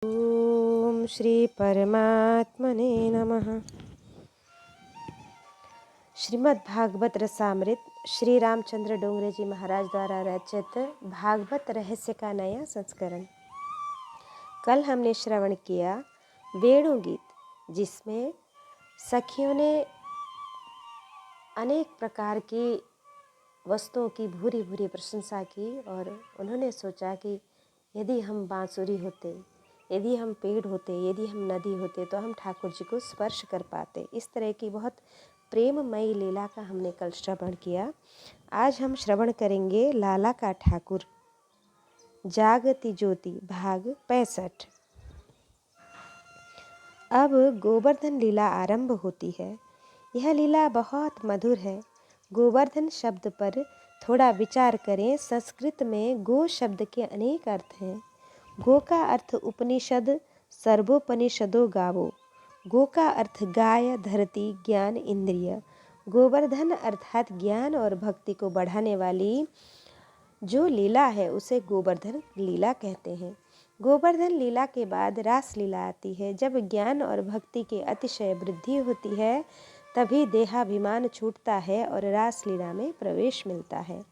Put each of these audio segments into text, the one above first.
ओम श्री परमात्मने नमः। श्रीमद् भागवत रसामृत श्री रामचंद्र डोंगरे जी महाराज द्वारा रचित भागवत रहस्य का नया संस्करण। कल हमने श्रवण किया वेणुगीत, जिसमें सखियों ने अनेक प्रकार की वस्तुओं की भूरी भूरी प्रशंसा की और उन्होंने सोचा कि यदि हम बांसुरी होते, यदि हम पेड़ होते, यदि हम नदी होते तो हम ठाकुर जी को स्पर्श कर पाते। इस तरह की बहुत प्रेममयी लीला का हमने कल श्रवण किया। आज हम श्रवण करेंगे लाला का ठाकुर जागती ज्योति भाग 65। अब गोवर्धन लीला आरंभ होती है। यह लीला बहुत मधुर है। गोवर्धन शब्द पर थोड़ा विचार करें। संस्कृत में गो शब्द के अनेक अर्थ हैं। गो का अर्थ उपनिषद सर्वोपनिषदों गावो। गो का अर्थ गाय, धरती, ज्ञान, इंद्रिय। गोवर्धन अर्थात ज्ञान और भक्ति को बढ़ाने वाली जो लीला है उसे गोवर्धन लीला कहते हैं। गोवर्धन लीला के बाद रास लीला आती है। जब ज्ञान और भक्ति की अतिशय वृद्धि होती है तभी देहाभिमान छूटता है और रास लीला में प्रवेश मिलता है।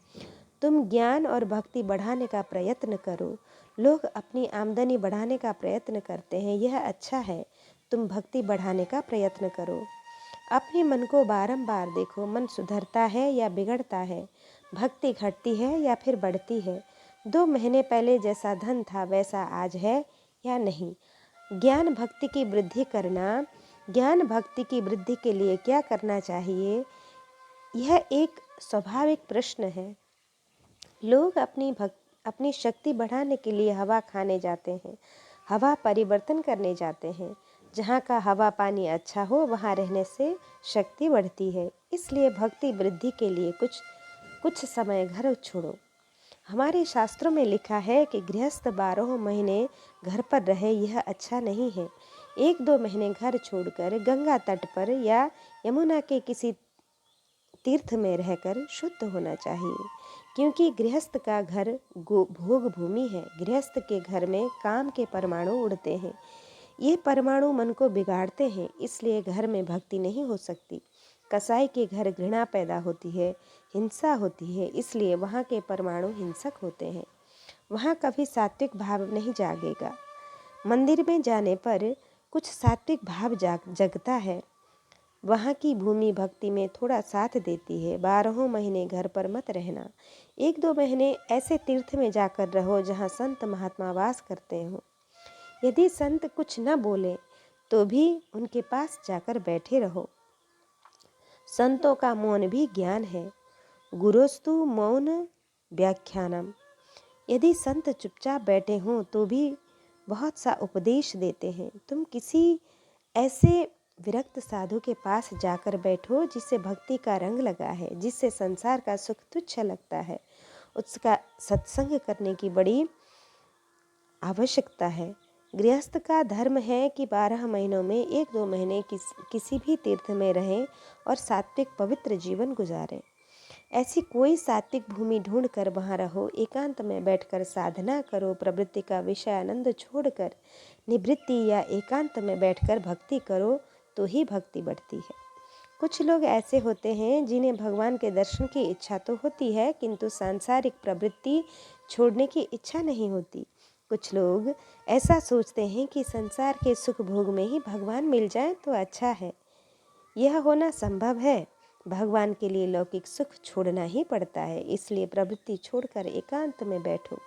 तुम ज्ञान और भक्ति बढ़ाने का प्रयत्न करो। लोग अपनी आमदनी बढ़ाने का प्रयत्न करते हैं, यह अच्छा है। तुम भक्ति बढ़ाने का प्रयत्न करो। अपने मन को बारंबार देखो, मन सुधरता है या बिगड़ता है, भक्ति घटती है या फिर बढ़ती है। 2 महीने पहले जैसा धन था वैसा आज है या नहीं। ज्ञान भक्ति की वृद्धि करना, ज्ञान भक्ति की वृद्धि के लिए क्या करना चाहिए, यह एक स्वाभाविक प्रश्न है। लोग अपनी शक्ति बढ़ाने के लिए हवा खाने जाते हैं, हवा परिवर्तन करने जाते हैं। जहाँ का हवा पानी अच्छा हो वहाँ रहने से शक्ति बढ़ती है। इसलिए भक्ति वृद्धि के लिए कुछ समय घर छोड़ो। हमारे शास्त्रों में लिखा है कि गृहस्थ 12 महीने घर पर रहे, यह अच्छा नहीं है। 1-2 महीने घर छोड़कर गंगा तट पर या यमुना के किसी तीर्थ में रहकर शुद्ध होना चाहिए, क्योंकि गृहस्थ का घर भोग भूमि है। गृहस्थ के घर में काम के परमाणु उड़ते हैं। ये परमाणु मन को बिगाड़ते हैं, इसलिए घर में भक्ति नहीं हो सकती। कसाई के घर घृणा पैदा होती है, हिंसा होती है, इसलिए वहाँ के परमाणु हिंसक होते हैं। वहाँ कभी सात्विक भाव नहीं जागेगा। मंदिर में जाने पर कुछ सात्विक भाव जगता है। वहाँ की भूमि भक्ति में थोड़ा साथ देती है। 12 महीने घर पर मत रहना। 1-2 महीने ऐसे तीर्थ में जाकर रहो जहाँ संत महात्मा वास करते हो। यदि संत कुछ न बोले तो भी उनके पास जाकर बैठे रहो। संतों का मौन भी ज्ञान है। गुरोस्तु मौन व्याख्यानम। यदि संत चुपचाप बैठे हों तो भी बहुत सा उपदेश देते हैं। तुम किसी ऐसे विरक्त साधु के पास जाकर बैठो जिससे भक्ति का रंग लगा है, जिससे संसार का सुख तुच्छ लगता है। उसका सत्संग करने की बड़ी आवश्यकता है। गृहस्थ का धर्म है कि 12 महीनों में 1-2 महीने किसी भी तीर्थ में रहें और सात्विक पवित्र जीवन गुजारें। ऐसी कोई सात्विक भूमि ढूंढकर वहाँ रहो। एकांत में बैठकर साधना करो। प्रवृत्ति का विषय आनंद छोड़कर निवृत्ति या एकांत में बैठकर भक्ति करो तो ही भक्ति बढ़ती है। कुछ लोग ऐसे होते हैं जिन्हें भगवान के दर्शन की इच्छा तो होती है किंतु सांसारिक प्रवृत्ति छोड़ने की इच्छा नहीं होती। कुछ लोग ऐसा सोचते हैं कि संसार के सुख भोग में ही भगवान मिल जाए तो अच्छा है। यह होना संभव है। भगवान के लिए लौकिक सुख छोड़ना ही पड़ता है। इसलिए प्रवृत्ति छोड़कर एकांत में बैठो।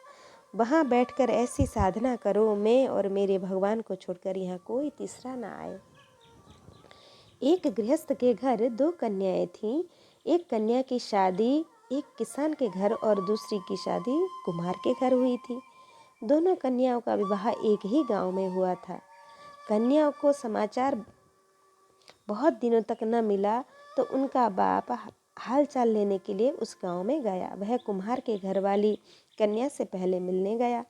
वहाँ बैठकर ऐसी साधना करो, मैं और मेरे भगवान को छोड़कर यहाँ कोई तीसरा ना आए। एक गृहस्थ के घर 2 कन्याएं थीं। एक कन्या की शादी एक किसान के घर और दूसरी की शादी कुम्हार के घर हुई थी। दोनों कन्याओं का विवाह एक ही गांव में हुआ था। कन्याओं को समाचार बहुत दिनों तक न मिला तो उनका बाप हाल चाल लेने के लिए उस गांव में गया। वह कुम्हार के घर वाली कन्या से पहले मिलने गया।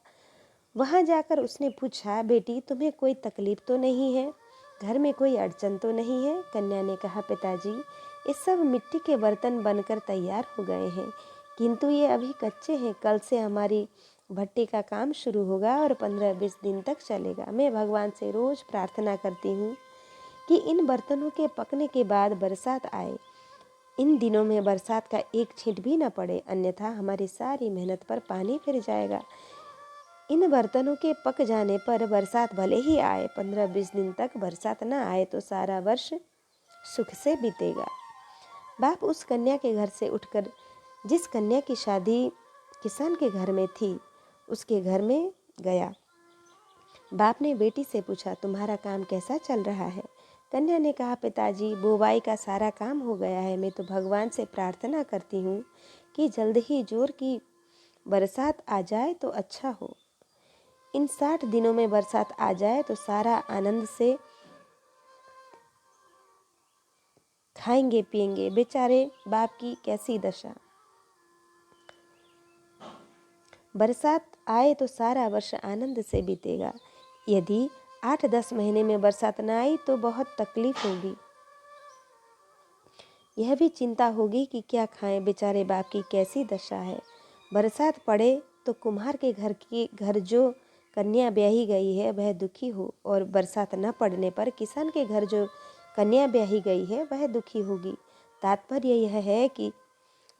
वहां जाकर उसने पूछा, बेटी तुम्हें कोई तकलीफ तो नहीं है, घर में कोई अड़चन तो नहीं है। कन्या ने कहा, पिताजी ये सब मिट्टी के बर्तन बनकर तैयार हो गए हैं, किंतु ये अभी कच्चे हैं। कल से हमारी भट्टी का काम शुरू होगा और 15-20 दिन तक चलेगा। मैं भगवान से रोज प्रार्थना करती हूँ कि इन बर्तनों के पकने के बाद बरसात आए। इन दिनों में बरसात का एक छींट भी न पड़े, अन्यथा हमारी सारी मेहनत पर पानी फिर जाएगा। इन बर्तनों के पक जाने पर बरसात भले ही आए, 15-20 दिन तक बरसात न आए तो सारा वर्ष सुख से बीतेगा। बाप उस कन्या के घर से उठकर जिस कन्या की शादी किसान के घर में थी उसके घर में गया। बाप ने बेटी से पूछा, तुम्हारा काम कैसा चल रहा है? कन्या ने कहा, पिताजी बुवाई का सारा काम हो गया है। मैं तो भगवान से प्रार्थना करती हूँ कि जल्द ही जोर की बरसात आ जाए तो अच्छा हो। इन 60 दिनों में बरसात आ जाए तो सारा आनंद से खाएंगे पिएंगे। बेचारे बाप की कैसी दशा। बरसात आए तो सारा वर्ष आनंद से बीतेगा। यदि 8-10 महीने में बरसात न आई तो बहुत तकलीफ होगी। यह भी चिंता होगी कि क्या खाएं, बेचारे बाप की कैसी दशा है। बरसात पड़े तो कुम्हार के घर जो कन्या ब्याही गई है वह दुखी हो, और बरसात न पड़ने पर किसान के घर जो कन्या ब्याही गई है वह दुखी होगी। तात्पर्य यह है कि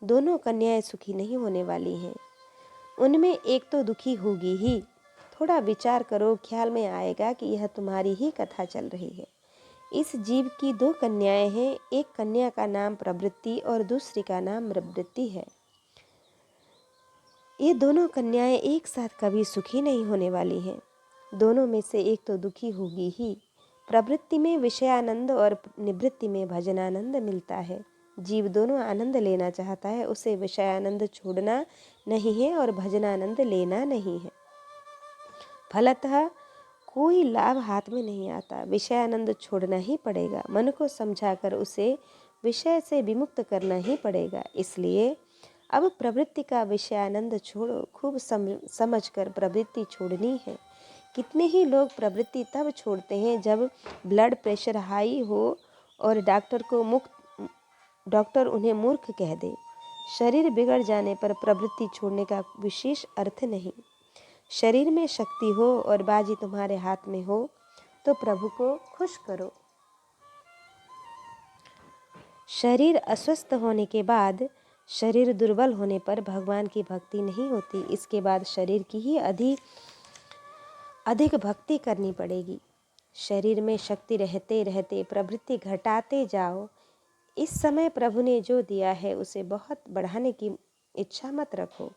दोनों कन्याएं सुखी नहीं होने वाली हैं। उनमें एक तो दुखी होगी ही। थोड़ा विचार करो, ख्याल में आएगा कि यह तुम्हारी ही कथा चल रही है। इस जीव की 2 कन्याएं हैं। एक कन्या का नाम प्रवृत्ति और दूसरी का नाम निवृत्ति है। ये दोनों कन्याएं एक साथ कभी सुखी नहीं होने वाली हैं। दोनों में से एक तो दुखी होगी ही। प्रवृत्ति में विषयानंद और निवृत्ति में भजनानंद मिलता है। जीव दोनों आनंद लेना चाहता है, उसे विषयानंद छोड़ना नहीं है और भजनानंद लेना नहीं है। फलतः कोई लाभ हाथ में नहीं आता। विषयानंद छोड़ना ही पड़ेगा। मन को समझाकर उसे विषय से विमुक्त करना ही पड़ेगा। इसलिए अब प्रवृत्ति का विषयानंद छोड़ो। खूब समझकर प्रवृत्ति छोड़नी है। कितने ही लोग प्रवृत्ति तब छोड़ते हैं जब ब्लड प्रेशर हाई हो और डॉक्टर उन्हें मूर्ख कह दे। शरीर बिगड़ जाने पर प्रवृत्ति छोड़ने का विशेष अर्थ नहीं। शरीर में शक्ति हो और बाजी तुम्हारे हाथ में हो तो प्रभु को खुश करो। शरीर अस्वस्थ होने के बाद, शरीर दुर्बल होने पर भगवान की भक्ति नहीं होती। इसके बाद शरीर की ही अधिक भक्ति करनी पड़ेगी। शरीर में शक्ति रहते रहते प्रवृत्ति घटाते जाओ। इस समय प्रभु ने जो दिया है उसे बहुत बढ़ाने की इच्छा मत रखो।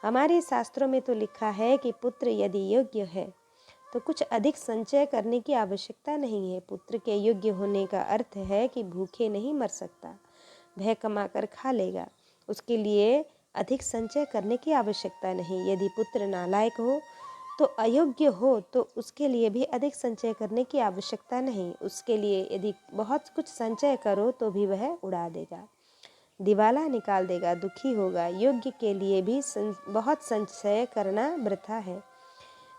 हमारे शास्त्रों में तो लिखा है कि पुत्र यदि योग्य है तो कुछ अधिक संचय करने की आवश्यकता नहीं है। पुत्र के योग्य होने का अर्थ है कि भूखे नहीं मर सकता, वह कमाकर खा लेगा। उसके लिए अधिक संचय करने की आवश्यकता नहीं। यदि पुत्र नालायक हो तो अयोग्य हो तो उसके लिए भी अधिक संचय करने की आवश्यकता नहीं। उसके लिए यदि बहुत कुछ संचय करो तो भी वह उड़ा देगा, दिवाला निकाल देगा, दुखी होगा। योग्य के लिए भी बहुत संचय करना वृथा है।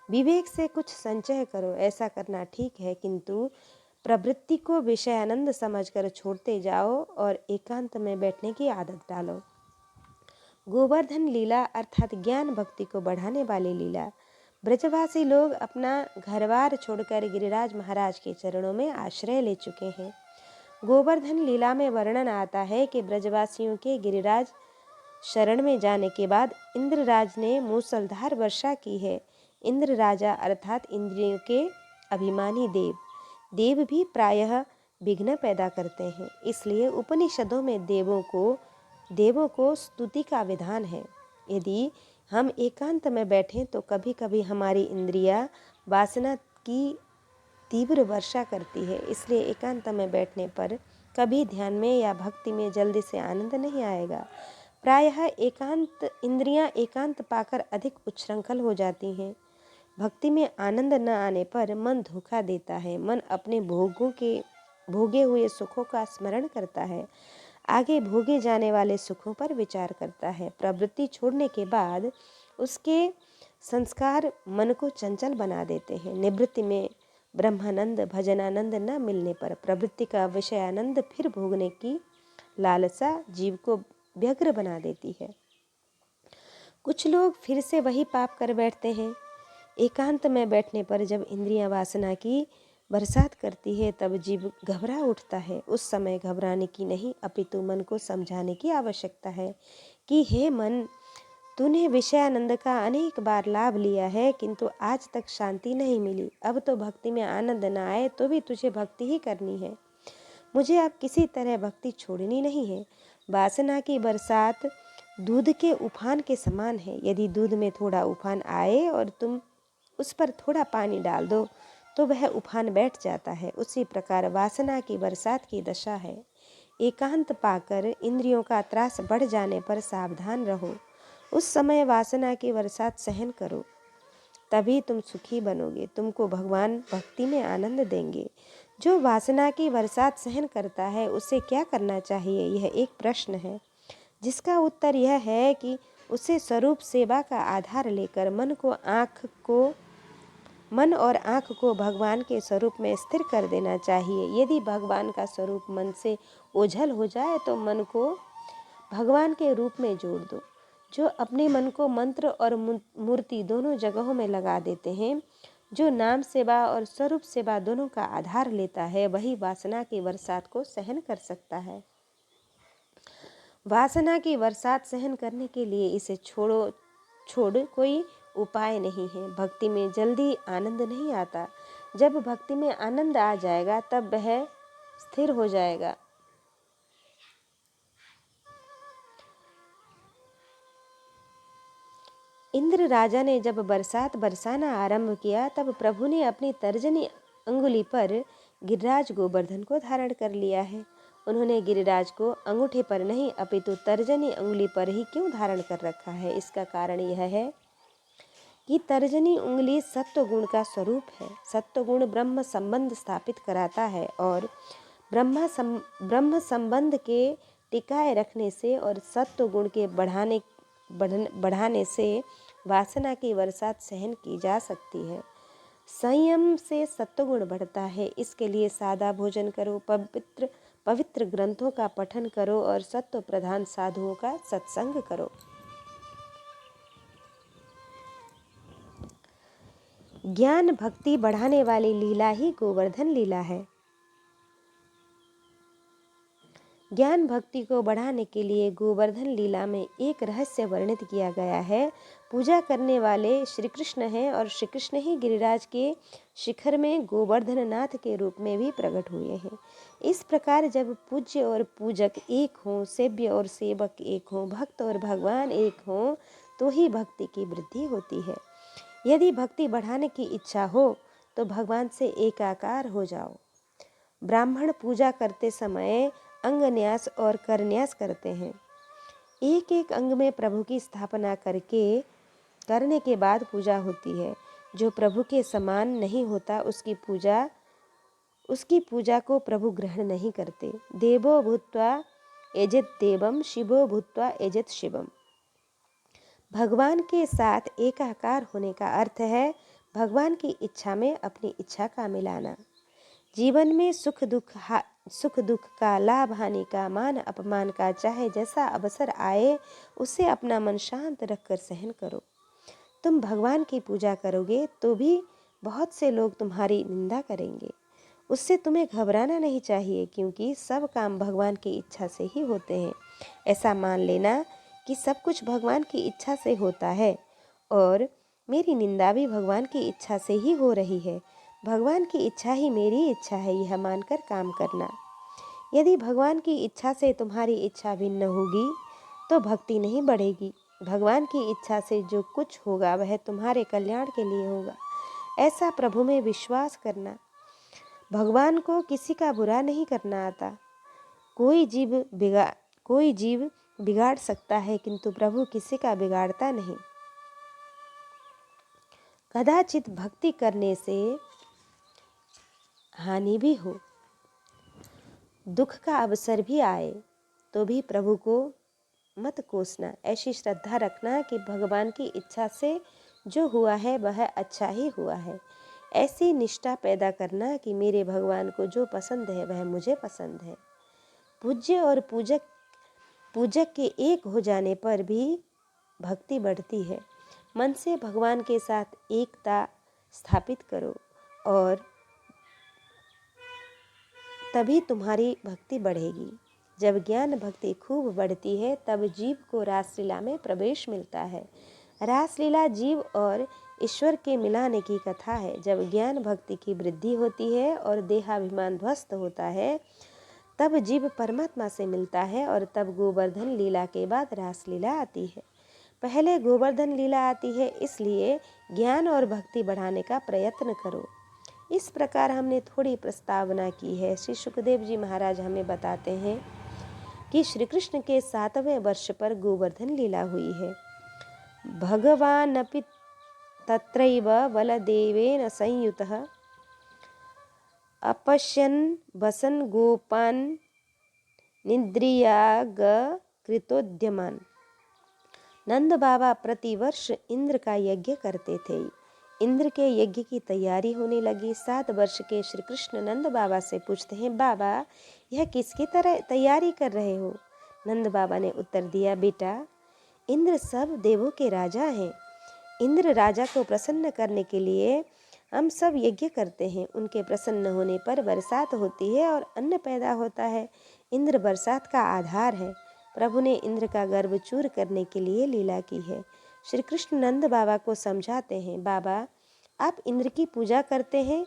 विवेक से कुछ संचय करो, ऐसा करना ठीक है, किंतु प्रवृत्ति को विषयानंद समझकर छोड़ते जाओ और एकांत में बैठने की आदत डालो। गोवर्धन लीला अर्थात ज्ञान भक्ति को बढ़ाने वाली लीला। ब्रजवासी लोग अपना घरबार छोड़कर गिरिराज महाराज के चरणों में आश्रय ले चुके हैं। गोवर्धन लीला में वर्णन आता है कि ब्रजवासियों के गिरिराज शरण में जाने के बाद इंद्रराज ने मूसलधार वर्षा की है। इंद्र राजा अर्थात इंद्रियों के अभिमानी देव भी प्रायः विघ्न पैदा करते हैं। इसलिए उपनिषदों में देवों को स्तुति का विधान है। यदि हम एकांत में बैठें तो कभी कभी हमारी इंद्रियां वासना की तीव्र वर्षा करती है। इसलिए एकांत में बैठने पर कभी ध्यान में या भक्ति में जल्दी से आनंद नहीं आएगा। प्रायः इंद्रियां एकांत पाकर अधिक उच्छृंखल हो जाती हैं। भक्ति में आनंद न आने पर मन धोखा देता है। मन अपने भोगे हुए सुखों का स्मरण करता है, आगे भोगे जाने वाले सुखों पर विचार करता है। प्रवृत्ति छोड़ने के बाद उसके संस्कार मन को चंचल बना देते हैं। निवृत्ति में ब्रह्मानंद भजनानंद न मिलने पर प्रवृत्ति का विषयानंद फिर भोगने की लालसा जीव को व्यग्र बना देती है। कुछ लोग फिर से वही पाप कर बैठते हैं। एकांत में बैठने पर जब इंद्रियां वासना की बरसात करती है तब जीव घबरा उठता है। उस समय घबराने की नहीं अपितु मन को समझाने की आवश्यकता है कि हे मन, तूने विषयानंद का अनेक बार लाभ लिया है किंतु आज तक शांति नहीं मिली। अब तो भक्ति में आनंद न आए तो भी तुझे भक्ति ही करनी है। मुझे अब किसी तरह भक्ति छोड़नी नहीं है। वासना की बरसात दूध के उफान के समान है। यदि दूध में थोड़ा उफान आए और तुम उस पर थोड़ा पानी डाल दो तो वह उफान बैठ जाता है। उसी प्रकार वासना की बरसात की दशा है। एकांत पाकर इंद्रियों का त्रास बढ़ जाने पर सावधान रहो। उस समय वासना की बरसात सहन करो, तभी तुम सुखी बनोगे। तुमको भगवान भक्ति में आनंद देंगे। जो वासना की बरसात सहन करता है उसे क्या करना चाहिए, यह एक प्रश्न है जिसका उत्तर यह है कि उसे स्वरूप सेवा का आधार लेकर मन और आँख को भगवान के स्वरूप में स्थिर कर देना चाहिए। यदि भगवान का स्वरूप मन से ओझल हो जाए तो मन को भगवान के रूप में जोड़ दो। जो अपने मन को मंत्र और मूर्ति दोनों जगहों में लगा देते हैं, जो नाम सेवा और स्वरूप सेवा दोनों का आधार लेता है, वही वासना की बरसात को सहन कर सकता है। वासना की बरसात सहन करने के लिए इसे छोड़ कोई उपाय नहीं है। भक्ति में जल्दी आनंद नहीं आता। जब भक्ति में आनंद आ जाएगा तब वह स्थिर हो जाएगा। इंद्र राजा ने जब बरसात बरसाना आरंभ किया तब प्रभु ने अपनी तर्जनी अंगुली पर गिरिराज गोवर्धन को धारण कर लिया है। उन्होंने गिरिराज को अंगूठे पर नहीं अपितु तर्जनी अंगुली पर ही क्यों धारण कर रखा है? इसका कारण यह है कि तर्जनी उंगली सत्व गुण का स्वरूप है। सत्व गुण ब्रह्म संबंध स्थापित कराता है और ब्रह्म संबंध के टिकाए रखने से और सत्व गुण के बढ़ाने से वासना की बरसात सहन की जा सकती है। संयम से सत्वगुण बढ़ता है। इसके लिए सादा भोजन करो, पवित्र ग्रंथों का पठन करो और सत्व प्रधान साधुओं का सत्संग करो। ज्ञान भक्ति बढ़ाने वाली लीला ही गोवर्धन लीला है। ज्ञान भक्ति को बढ़ाने के लिए गोवर्धन लीला में एक रहस्य वर्णित किया गया है। पूजा करने वाले श्री कृष्ण हैं और श्री कृष्ण ही गिरिराज के शिखर में गोवर्धन नाथ के रूप में भी प्रकट हुए हैं। इस प्रकार जब पूज्य और पूजक एक हों, सेव्य और सेवक एक हों, भक्त और भगवान एक हों, तो ही भक्ति की वृद्धि होती है। यदि भक्ति बढ़ाने की इच्छा हो तो भगवान से एकाकार हो जाओ। ब्राह्मण पूजा करते समय अंगन्यास और करन्यास करते हैं। एक एक अंग में प्रभु की स्थापना करने के बाद पूजा होती है। जो प्रभु के समान नहीं होता उसकी पूजा को प्रभु ग्रहण नहीं करते। देवो भूत्वा यजेत देवम, शिवो भूत्वा यजेत शिवम। भगवान के साथ एकाकार होने का अर्थ है भगवान की इच्छा में अपनी इच्छा का मिलाना। जीवन में सुख दुख का, लाभ हानि का, मान अपमान का, चाहे जैसा अवसर आए उसे अपना मन शांत रखकर सहन करो। तुम भगवान की पूजा करोगे तो भी बहुत से लोग तुम्हारी निंदा करेंगे। उससे तुम्हें घबराना नहीं चाहिए, क्योंकि सब काम भगवान की इच्छा से ही होते हैं। ऐसा मान लेना कि सब कुछ भगवान की इच्छा से होता है और मेरी निंदा भी भगवान की इच्छा से ही हो रही है। भगवान की इच्छा ही मेरी इच्छा है, यह मानकर काम करना। यदि भगवान की इच्छा से तुम्हारी इच्छा भिन्न होगी तो भक्ति नहीं बढ़ेगी। भगवान की इच्छा से जो कुछ होगा वह तुम्हारे कल्याण के लिए होगा, ऐसा प्रभु में विश्वास करना। भगवान को किसी का बुरा नहीं करना आता। कोई जीव बिगाड़ सकता है किंतु प्रभु किसी का बिगाड़ता नहीं। कदाचित भक्ति करने से हानि भी हो, दुख का अवसर भी आए तो भी प्रभु को मत कोसना। ऐसी श्रद्धा रखना कि भगवान की इच्छा से जो हुआ है वह अच्छा ही हुआ है। ऐसी निष्ठा पैदा करना कि मेरे भगवान को जो पसंद है वह मुझे पसंद है। पूज्य और पूजक के एक हो जाने पर भी भक्ति बढ़ती है। मन से भगवान के साथ एकता स्थापित करो और तभी तुम्हारी भक्ति बढ़ेगी। जब ज्ञान भक्ति खूब बढ़ती है तब जीव को रासलीला में प्रवेश मिलता है। रासलीला जीव और ईश्वर के मिलाने की कथा है। जब ज्ञान भक्ति की वृद्धि होती है और देहाभिमान ध्वस्त होता है तब जीव परमात्मा से मिलता है और तब गोवर्धन लीला के बाद रासलीला आती है। पहले गोवर्धन लीला आती है, इसलिए ज्ञान और भक्ति बढ़ाने का प्रयत्न करो। इस प्रकार हमने थोड़ी प्रस्तावना की है। श्री सुखदेव जी महाराज हमें बताते हैं कि श्री कृष्ण के 7वें वर्ष पर गोवर्धन लीला हुई है। भगवानपि तत्रैव बलदेवेन संयुतः अपश्यन् वसन् गोपान् निद्रियाग कृतोद्यमान। नंद बाबा प्रतिवर्ष इंद्र का यज्ञ करते थे। इंद्र के यज्ञ की तैयारी होने लगी। 7 वर्ष के श्री कृष्ण नंद बाबा से पूछते हैं, बाबा यह किसकी तरह तैयारी कर रहे हो? नंद बाबा ने उत्तर दिया, बेटा इंद्र सब देवों के राजा हैं। इंद्र राजा को प्रसन्न करने के लिए हम सब यज्ञ करते हैं। उनके प्रसन्न होने पर बरसात होती है और अन्न पैदा होता है। इंद्र बरसात का आधार है। प्रभु ने इंद्र का गर्व चूर करने के लिए लीला की है। श्री कृष्ण नंद बाबा को समझाते हैं, बाबा आप इंद्र की पूजा करते हैं,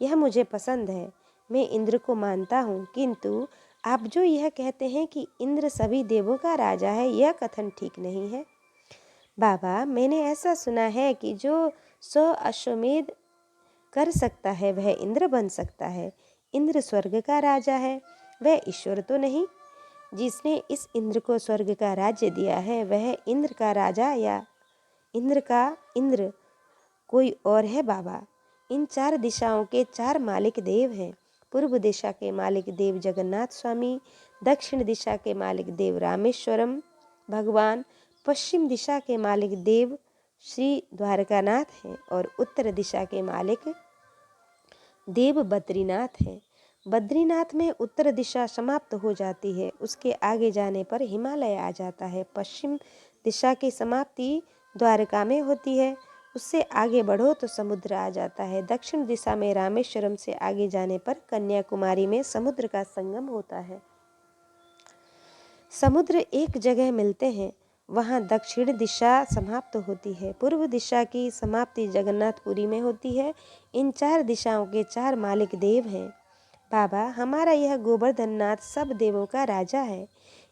यह मुझे पसंद है, मैं इंद्र को मानता हूँ, किंतु आप जो यह कहते हैं कि इंद्र सभी देवों का राजा है, यह कथन ठीक नहीं है। बाबा मैंने ऐसा सुना है कि जो 100 अश्वमेध कर सकता है वह इंद्र बन सकता है। इंद्र स्वर्ग का राजा है, वह ईश्वर तो नहीं। जिसने इस इंद्र को स्वर्ग का राज्य दिया है वह इंद्र का राजा या इंद्र कोई और है बाबा। इन 4 दिशाओं के 4 मालिक देव हैं। पूर्व दिशा के मालिक देव जगन्नाथ स्वामी, दक्षिण दिशा के मालिक देव रामेश्वरम भगवान, पश्चिम दिशा के मालिक देव श्री द्वारकानाथ हैं और उत्तर दिशा के मालिक देव बद्रीनाथ हैं। बद्रीनाथ में उत्तर दिशा समाप्त हो जाती है, उसके आगे जाने पर हिमालय आ जाता है। पश्चिम दिशा की समाप्ति द्वारका में होती है, उससे आगे बढ़ो तो समुद्र आ जाता है। दक्षिण दिशा में रामेश्वरम से आगे जाने पर कन्याकुमारी में समुद्र का संगम होता है। समुद्र एक जगह मिलते हैं, वहाँ दक्षिण दिशा समाप्त होती है। पूर्व दिशा की समाप्ति जगन्नाथपुरी में होती है। इन 4 दिशाओं के 4 मालिक देव हैं। बाबा हमारा यह गोवर्धन नाथ सब देवों का राजा है।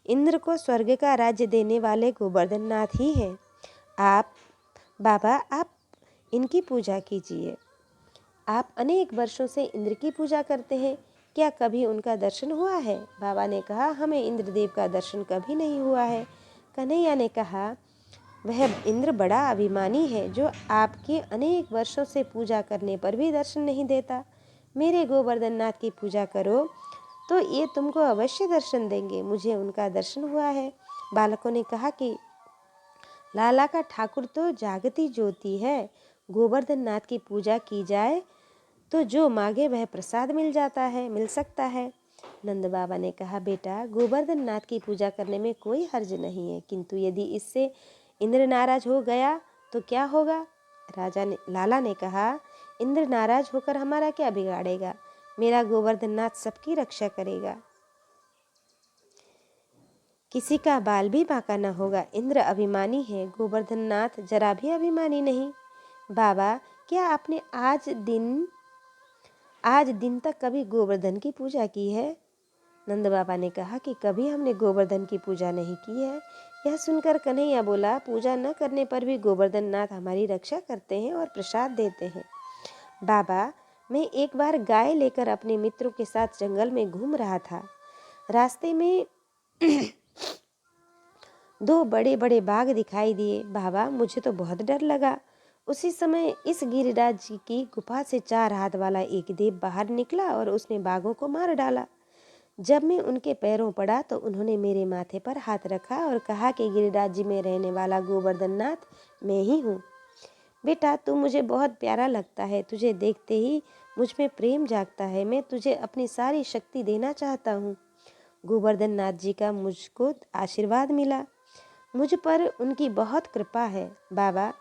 इंद्र को स्वर्ग का राज्य देने वाले गोवर्धन नाथ ही हैं। आप इनकी पूजा कीजिए। आप अनेक वर्षों से इंद्र की पूजा करते हैं, क्या कभी उनका दर्शन हुआ है? बाबा ने कहा, हमें इंद्रदेव का दर्शन कभी नहीं हुआ है। कन्हैया ने कहा, वह इंद्र बड़ा अभिमानी है जो आपकी अनेक वर्षों से पूजा करने पर भी दर्शन नहीं देता। मेरे गोवर्धन नाथ की पूजा करो तो ये तुमको अवश्य दर्शन देंगे। मुझे उनका दर्शन हुआ है। बालकों ने कहा कि लाला का ठाकुर तो जागती ज्योति है, गोवर्धन नाथ की पूजा की जाए तो जो मांगे वह प्रसाद मिल सकता है। नंद बाबा ने कहा, बेटा गोवर्धन नाथ की पूजा करने में कोई हर्ज नहीं है, किंतु यदि इससे इंद्र नाराज हो गया तो क्या होगा? लाला ने कहा, इंद्र नाराज होकर हमारा क्या बिगाड़ेगा? मेरा गोवर्धन नाथ सबकी रक्षा करेगा, किसी का बाल भी बांका न होगा। इंद्र अभिमानी है, गोवर्धन नाथ जरा भी अभिमानी नहीं। बाबा क्या आपने आज दिन तक कभी गोवर्धन की पूजा की है? नंद बाबा ने कहा कि कभी हमने गोवर्धन की पूजा नहीं की है। यह सुनकर कन्हैया बोला, पूजा न करने पर भी गोवर्धन नाथ हमारी रक्षा करते हैं और प्रसाद देते हैं। बाबा मैं एक बार गाय लेकर अपने मित्रों के साथ जंगल में घूम रहा था। रास्ते में 2 बड़े बड़े बाघ दिखाई दिए। बाबा मुझे तो बहुत डर लगा। उसी समय इस गिरिराज जी की गुफा से 4 हाथ वाला एक देव बाहर निकला और उसने बाघों को मार डाला। जब मैं उनके पैरों पड़ा तो उन्होंने मेरे माथे पर हाथ रखा और कहा कि गिरिराज जी में रहने वाला गोवर्धन नाथ मैं ही हूँ। बेटा तू मुझे बहुत प्यारा लगता है, तुझे देखते ही मुझ में प्रेम जागता है। मैं तुझे अपनी सारी शक्ति देना चाहता हूँ। गोवर्धन नाथ जी का मुझको आशीर्वाद मिला। मुझ पर उनकी बहुत कृपा है। बाबा,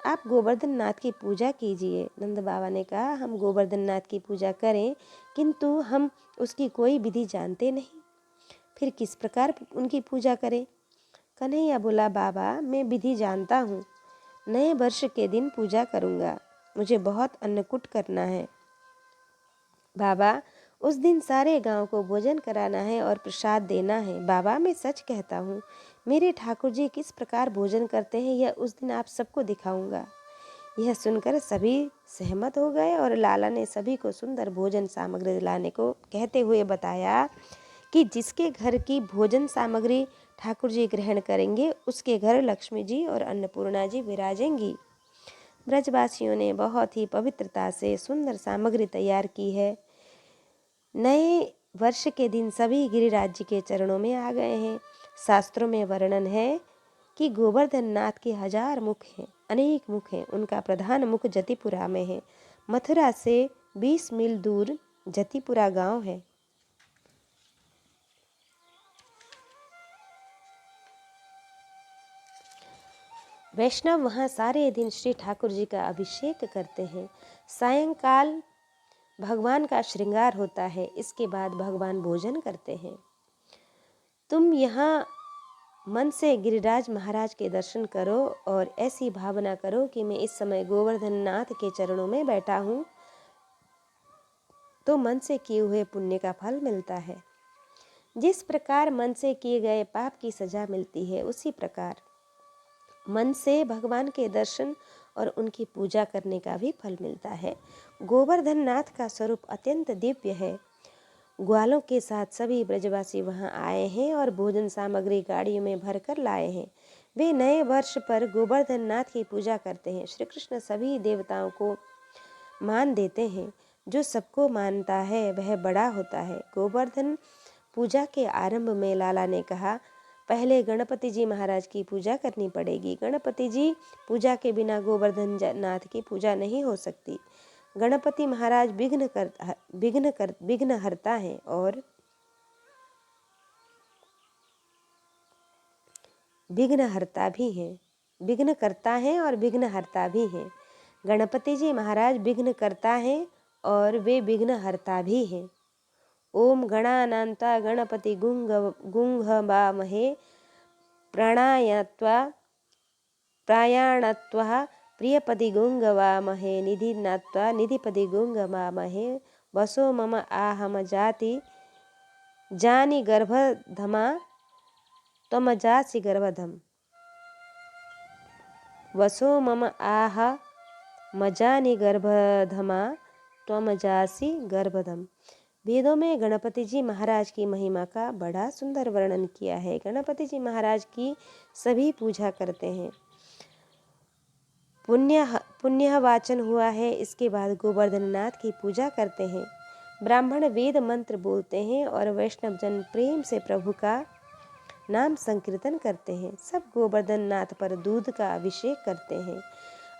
आप गोवर्धन नाथ की पूजा कीजिए। नंद बाबा ने कहा, हम गोवर्धन नाथ की पूजा करें, किंतु हम उसकी कोई विधि जानते नहीं, फिर किस प्रकार उनकी पूजा करें? कन्हैया बोला, बाबा, मैं विधि जानता हूँ। नए वर्ष के दिन पूजा करूँगा। मुझे बहुत अन्नकूट करना है। बाबा, उस दिन सारे गांव को भोजन कराना है और प्रसाद देना है। बाबा, मैं सच कहता हूँ, मेरे ठाकुर जी किस प्रकार भोजन करते हैं यह उस दिन आप सबको दिखाऊंगा। यह सुनकर सभी सहमत हो गए और लाला ने सभी को सुंदर भोजन सामग्री लाने को कहते हुए बताया कि जिसके घर की भोजन सामग्री ठाकुर जी ग्रहण करेंगे उसके घर लक्ष्मी जी और अन्नपूर्णा जी विराजेंगी। ब्रजवासियों ने बहुत ही पवित्रता से सुंदर सामग्री तैयार की है। नए वर्ष के दिन सभी गिरिराज जी के चरणों में आ गए हैं। शास्त्रों में वर्णन है कि गोवर्धन नाथ के 1000 मुख हैं, अनेक मुख हैं। उनका प्रधान मुख जतिपुरा में है। मथुरा से 20 मील दूर जतिपुरा गांव है। वैष्णव वहाँ सारे दिन श्री ठाकुर जी का अभिषेक करते हैं। सायंकाल भगवान का श्रृंगार होता है। इसके बाद भगवान भोजन करते हैं। तुम यहाँ मन से गिरिराज महाराज के दर्शन करो और ऐसी भावना करो कि मैं इस समय गोवर्धन नाथ के चरणों में बैठा हूँ, तो मन से किए हुए पुण्य का फल मिलता है। जिस प्रकार मन से किए गए पाप की सजा मिलती है, उसी प्रकार मन से भगवान के दर्शन और उनकी पूजा करने का भी फल मिलता है। गोवर्धन नाथ का स्वरूप अत्यंत दिव्य है। ग्वालों के साथ सभी ब्रजवासी वहां आए हैं और भोजन सामग्री गाड़ियों में भरकर लाए हैं। वे नए वर्ष पर गोवर्धन नाथ की पूजा करते हैं। श्री कृष्ण सभी देवताओं को मान देते हैं। जो सबको मानता है वह बड़ा होता है। गोवर्धन पूजा के आरंभ में लाला ने कहा, पहले गणपति जी महाराज की पूजा करनी पड़ेगी। गणपति जी पूजा के बिना गोवर्धन नाथ की पूजा नहीं हो सकती। गणपति महाराज विघ्न हरता है और विघ्न हरता भी है। विघ्न करता है और विघ्न हरता भी है। गणपति जी महाराज विघ्न करता है और वे विघ्न हरता भी हैं। ओम गणानान्ता गणपति गुंहबामहे प्रायाणत्वा प्रियपदि गुंगवामहे निधिनात्वा निधिपदि गुंगवामहे वसो मम आहम जाति जानि गर्भधमा त्वमजासि गर्भधम। वसो मम आह मजानि गर्भधमा त्वमजासि गर्भधम। वेदों में गणपति जी महाराज की महिमा का बड़ा सुंदर वर्णन किया है। गणपति जी महाराज की सभी पूजा करते हैं। पुण्य वाचन हुआ है। इसके बाद गोवर्धन नाथ की पूजा करते हैं। ब्राह्मण वेद मंत्र बोलते हैं और वैष्णव जन प्रेम से प्रभु का नाम संकीर्तन करते हैं। सब गोवर्धन नाथ पर दूध का अभिषेक करते हैं।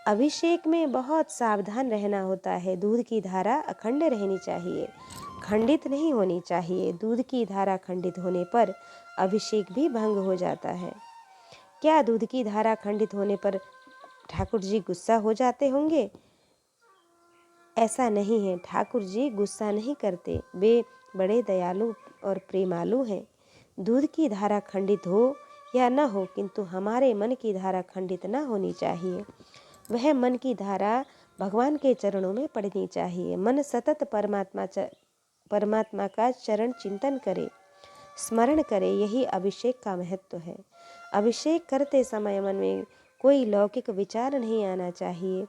अभिषेक में बहुत सावधान रहना होता है। दूध की धारा अखंड रहनी चाहिए, खंडित नहीं होनी चाहिए। दूध की धारा खंडित होने पर अभिषेक भी भंग हो जाता है। क्या दूध की धारा खंडित होने पर ठाकुर जी गुस्सा हो जाते होंगे? ऐसा नहीं है। ठाकुर जी गुस्सा नहीं करते। वे बड़े दयालु और प्रेमालु हैं। दूध की धारा खंडित हो या न हो, किंतु हमारे मन की धारा खंडित न होनी चाहिए। वह मन की धारा भगवान के चरणों में पड़नी चाहिए। मन सतत परमात्मा का चरण चिंतन करे, स्मरण करे। यही अभिषेक का महत्व है। अभिषेक करते समय मन में कोई लौकिक विचार नहीं आना चाहिए।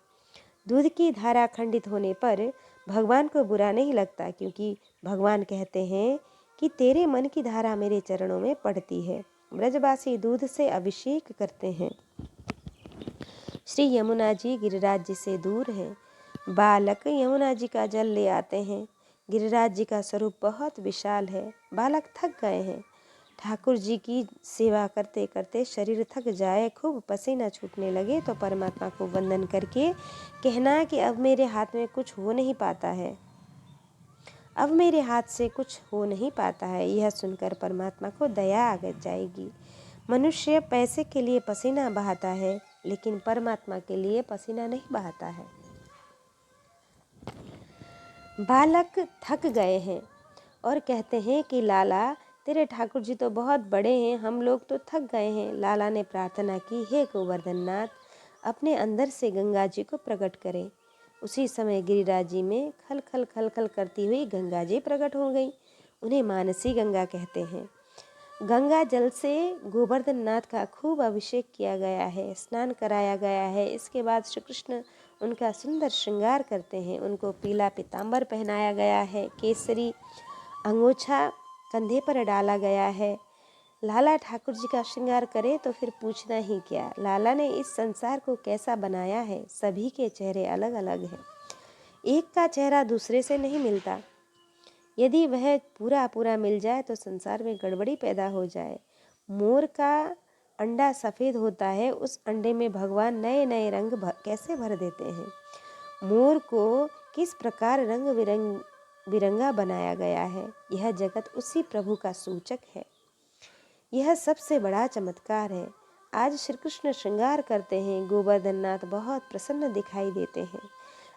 दूध की धारा खंडित होने पर भगवान को बुरा नहीं लगता, क्योंकि भगवान कहते हैं कि तेरे मन की धारा मेरे चरणों में पड़ती है। ब्रजवासी दूध से अभिषेक करते हैं। श्री यमुना जी गिरिराज जी से दूर हैं। बालक यमुना जी का जल ले आते हैं। गिरिराज जी का स्वरूप बहुत विशाल है। बालक थक गए हैं। ठाकुर जी की सेवा करते करते शरीर थक जाए, खूब पसीना छूटने लगे, तो परमात्मा को वंदन करके कहना कि अब मेरे हाथ में कुछ हो नहीं पाता है, अब मेरे हाथ से कुछ हो नहीं पाता है। यह सुनकर परमात्मा को दया आ जाएगी। मनुष्य पैसे के लिए पसीना बहाता है, लेकिन परमात्मा के लिए पसीना नहीं बहाता है। बालक थक गए हैं और कहते हैं कि लाला, तेरे ठाकुर जी तो बहुत बड़े हैं, हम लोग तो थक गए हैं। लाला ने प्रार्थना की, हे गोवर्धन नाथ, अपने अंदर से गंगा जी को प्रकट करें। उसी समय गिरिराज जी में खल खल खल खल करती हुई गंगा जी प्रकट हो गई। उन्हें मानसी गंगा कहते हैं। गंगा जल से गोवर्धन नाथ का खूब अभिषेक किया गया है, स्नान कराया गया है। इसके बाद श्री कृष्ण उनका सुंदर श्रृंगार करते हैं। उनको पीला पीताम्बर पहनाया गया है, केसरी अंगोछा कंधे पर डाला गया है। लाला ठाकुर जी का श्रृंगार करे तो फिर पूछना ही क्या। लाला ने इस संसार को कैसा बनाया है। सभी के चेहरे अलग अलग हैं, एक का चेहरा दूसरे से नहीं मिलता। यदि वह पूरा पूरा मिल जाए तो संसार में गड़बड़ी पैदा हो जाए। मोर का अंडा सफ़ेद होता है, उस अंडे में भगवान नए नए रंग कैसे भर देते हैं। मोर को किस प्रकार रंग बिरंगा बनाया गया है। यह जगत उसी प्रभु का सूचक है। यह सबसे बड़ा चमत्कार है। आज श्री कृष्ण श्रृंगार करते हैं। गोवर्धन नाथ बहुत प्रसन्न दिखाई देते हैं।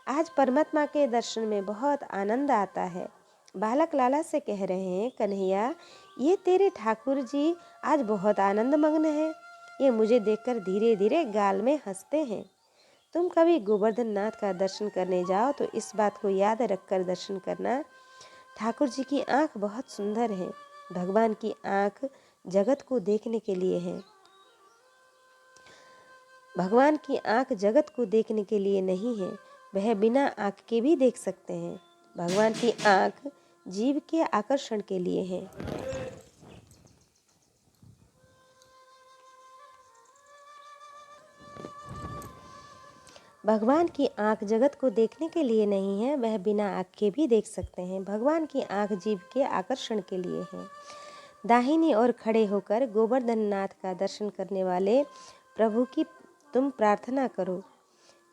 आज परमात्मा के दर्शन में बहुत आनंद आता है। बालक लाला से कह रहे हैं, कन्हैया, ये तेरे ठाकुर जी आज बहुत आनंद मग्न हैं। ये मुझे देखकर धीरे धीरे गाल में हंसते हैं। तुम कभी गोवर्धन नाथ का दर्शन करने जाओ तो इस बात को याद रखकर दर्शन करना। ठाकुर जी की आँख बहुत सुंदर है। भगवान की आँख जगत को देखने के लिए है। भगवान की आँख जगत को देखने के लिए नहीं है, वह बिना आँख के भी देख सकते हैं। भगवान की आँख जीव के आकर्षण के लिए है। भगवान की आँख जगत को देखने के लिए नहीं है, वह बिना आँख के भी देख सकते हैं। भगवान की आँख जीव के आकर्षण के लिए है। दाहिनी ओर खड़े होकर गोवर्धन नाथ का दर्शन करने वाले प्रभु की तुम प्रार्थना करो।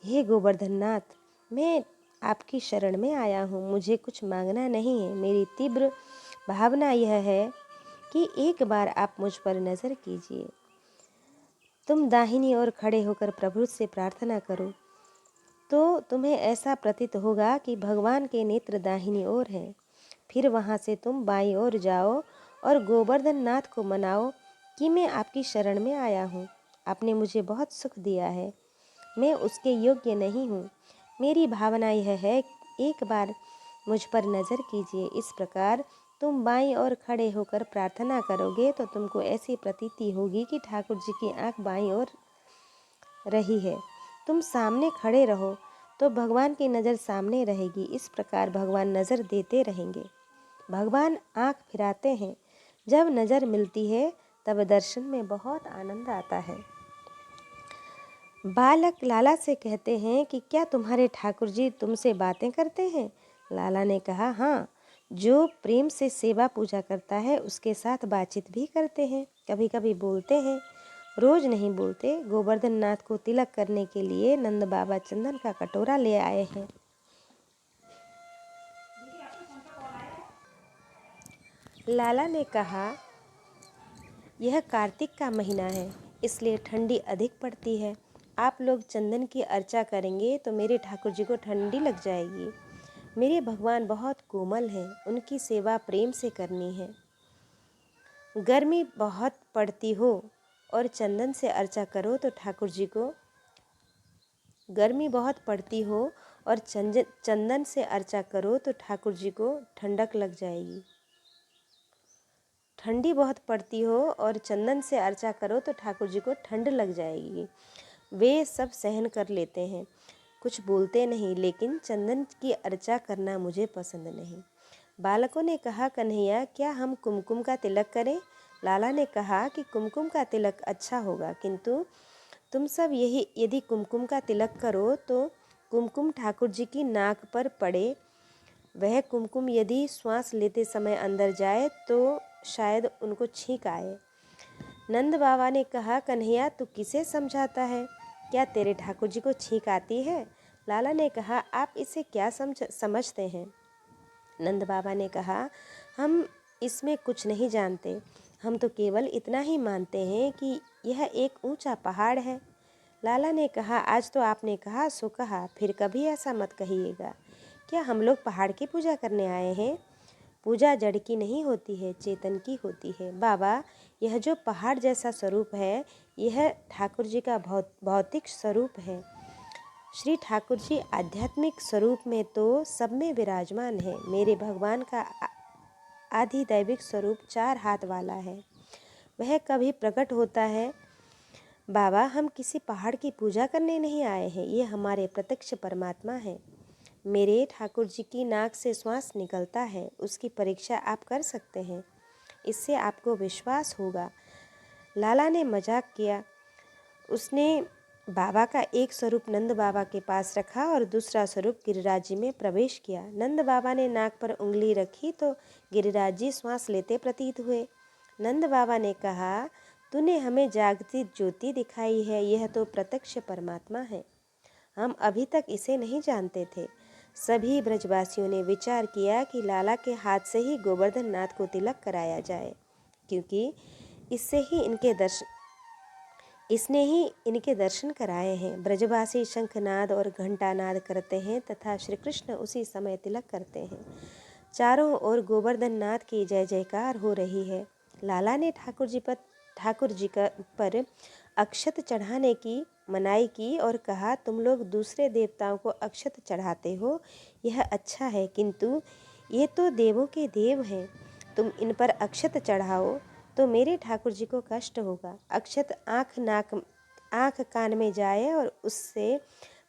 हे गोवर्धन नाथ, मैं आपकी शरण में आया हूँ। मुझे कुछ मांगना नहीं है। मेरी तीव्र भावना यह है कि एक बार आप मुझ पर नज़र कीजिए। तुम दाहिनी ओर खड़े होकर प्रभु से प्रार्थना करो तो तुम्हें ऐसा प्रतीत होगा कि भगवान के नेत्र दाहिनी ओर हैं। फिर वहाँ से तुम बाईं ओर जाओ और गोवर्धन नाथ को मनाओ कि मैं आपकी शरण में आया हूँ। आपने मुझे बहुत सुख दिया है, मैं उसके योग्य नहीं हूँ। मेरी भावना यह है, एक बार मुझ पर नज़र कीजिए। इस प्रकार तुम बाईं ओर खड़े होकर प्रार्थना करोगे तो तुमको ऐसी प्रतीति होगी कि ठाकुर जी की आँख बाईं ओर रही है। तुम सामने खड़े रहो तो भगवान की नज़र सामने रहेगी। इस प्रकार भगवान नज़र देते रहेंगे। भगवान आँख फिराते हैं। जब नज़र मिलती है तब दर्शन में बहुत आनंद आता है। बालक लाला से कहते हैं कि क्या तुम्हारे ठाकुर जी तुमसे बातें करते हैं। लाला ने कहा, हाँ, जो प्रेम से सेवा पूजा करता है उसके साथ बातचीत भी करते हैं, कभी कभी बोलते हैं, रोज नहीं बोलते। गोवर्धन नाथ को तिलक करने के लिए नंद बाबा चंदन का कटोरा ले आए हैं। लाला ने कहा, यह कार्तिक का महीना है, इसलिए ठंडी अधिक पड़ती है। आप लोग चंदन की अर्चा करेंगे तो मेरे ठाकुर जी को ठंडी लग जाएगी। मेरे भगवान बहुत कोमल हैं, उनकी सेवा प्रेम से करनी है। गर्मी बहुत पड़ती हो और चंदन से अर्चा करो तो ठाकुर जी को गर्मी बहुत पड़ती हो और चंदन से अर्चा करो तो ठाकुर जी को ठंडक लग जाएगी। ठंडी बहुत पड़ती हो और चंदन से अर्चा करो तो ठाकुर जी को ठंड लग जाएगी। वे सब सहन कर लेते हैं, कुछ बोलते नहीं, लेकिन चंदन की अर्चा करना मुझे पसंद नहीं। बालकों ने कहा, कन्हैया, क्या हम कुमकुम का तिलक करें। लाला ने कहा कि कुमकुम का तिलक अच्छा होगा, किंतु तुम सब यदि कुमकुम का तिलक करो तो कुमकुम ठाकुर जी की नाक पर पड़े। वह कुमकुम यदि श्वास लेते समय अंदर जाए तो शायद उनको छींक आए। नंद बाबा ने कहा, कन्हैया, तू किसे समझाता है, क्या तेरे ठाकुर जी को छींक आती है। लाला ने कहा, आप इसे क्या समझते हैं। नंद बाबा ने कहा, हम इसमें कुछ नहीं जानते, हम तो केवल इतना ही मानते हैं कि यह एक ऊंचा पहाड़ है। लाला ने कहा, आज तो आपने कहा सो कहा, फिर कभी ऐसा मत कहिएगा। क्या हम लोग पहाड़ की पूजा करने आए हैं? पूजा जड़ की नहीं होती है, चेतन की होती है। बाबा, यह जो पहाड़ जैसा स्वरूप है, यह ठाकुर जी का भौतिक स्वरूप है। श्री ठाकुर जी आध्यात्मिक स्वरूप में तो सब में विराजमान है। मेरे भगवान का आधिदैविक स्वरूप 4 हाथ वाला है। वह कभी प्रकट होता है। बाबा, हम किसी पहाड़ की पूजा करने नहीं आए हैं, ये हमारे प्रत्यक्ष परमात्मा है। मेरे ठाकुर जी की नाक से श्वास निकलता है, उसकी परीक्षा आप कर सकते हैं, इससे आपको विश्वास होगा। लाला ने मजाक किया। उसने बाबा का एक स्वरूप नंद बाबा के पास रखा और दूसरा स्वरूप गिरिराज जी में प्रवेश किया। नंद बाबा ने नाक पर उंगली रखी तो गिरिराज जी श्वास लेते प्रतीत हुए। नंद बाबा ने कहा, तूने हमें जागती ज्योति दिखाई है, यह तो प्रत्यक्ष परमात्मा है। हम अभी तक इसे नहीं जानते थे। सभी ब्रजवासियों ने विचार किया कि लाला के हाथ से ही गोवर्धन नाथ को तिलक कराया जाए, क्योंकि इसने ही इनके दर्शन कराए हैं। ब्रजवासी शंखनाद और घंटानाद करते हैं तथा श्री कृष्ण उसी समय तिलक करते हैं। चारों ओर गोवर्धन नाथ की जय जयकार हो रही है। लाला ने ठाकुर जी पर अक्षत चढ़ाने की मनाही की और कहा, तुम लोग दूसरे देवताओं को अक्षत चढ़ाते हो, यह अच्छा है, किंतु ये तो देवों के देव हैं। तुम इन पर अक्षत चढ़ाओ तो मेरे ठाकुर जी को कष्ट होगा। अक्षत आँख कान में जाए और उससे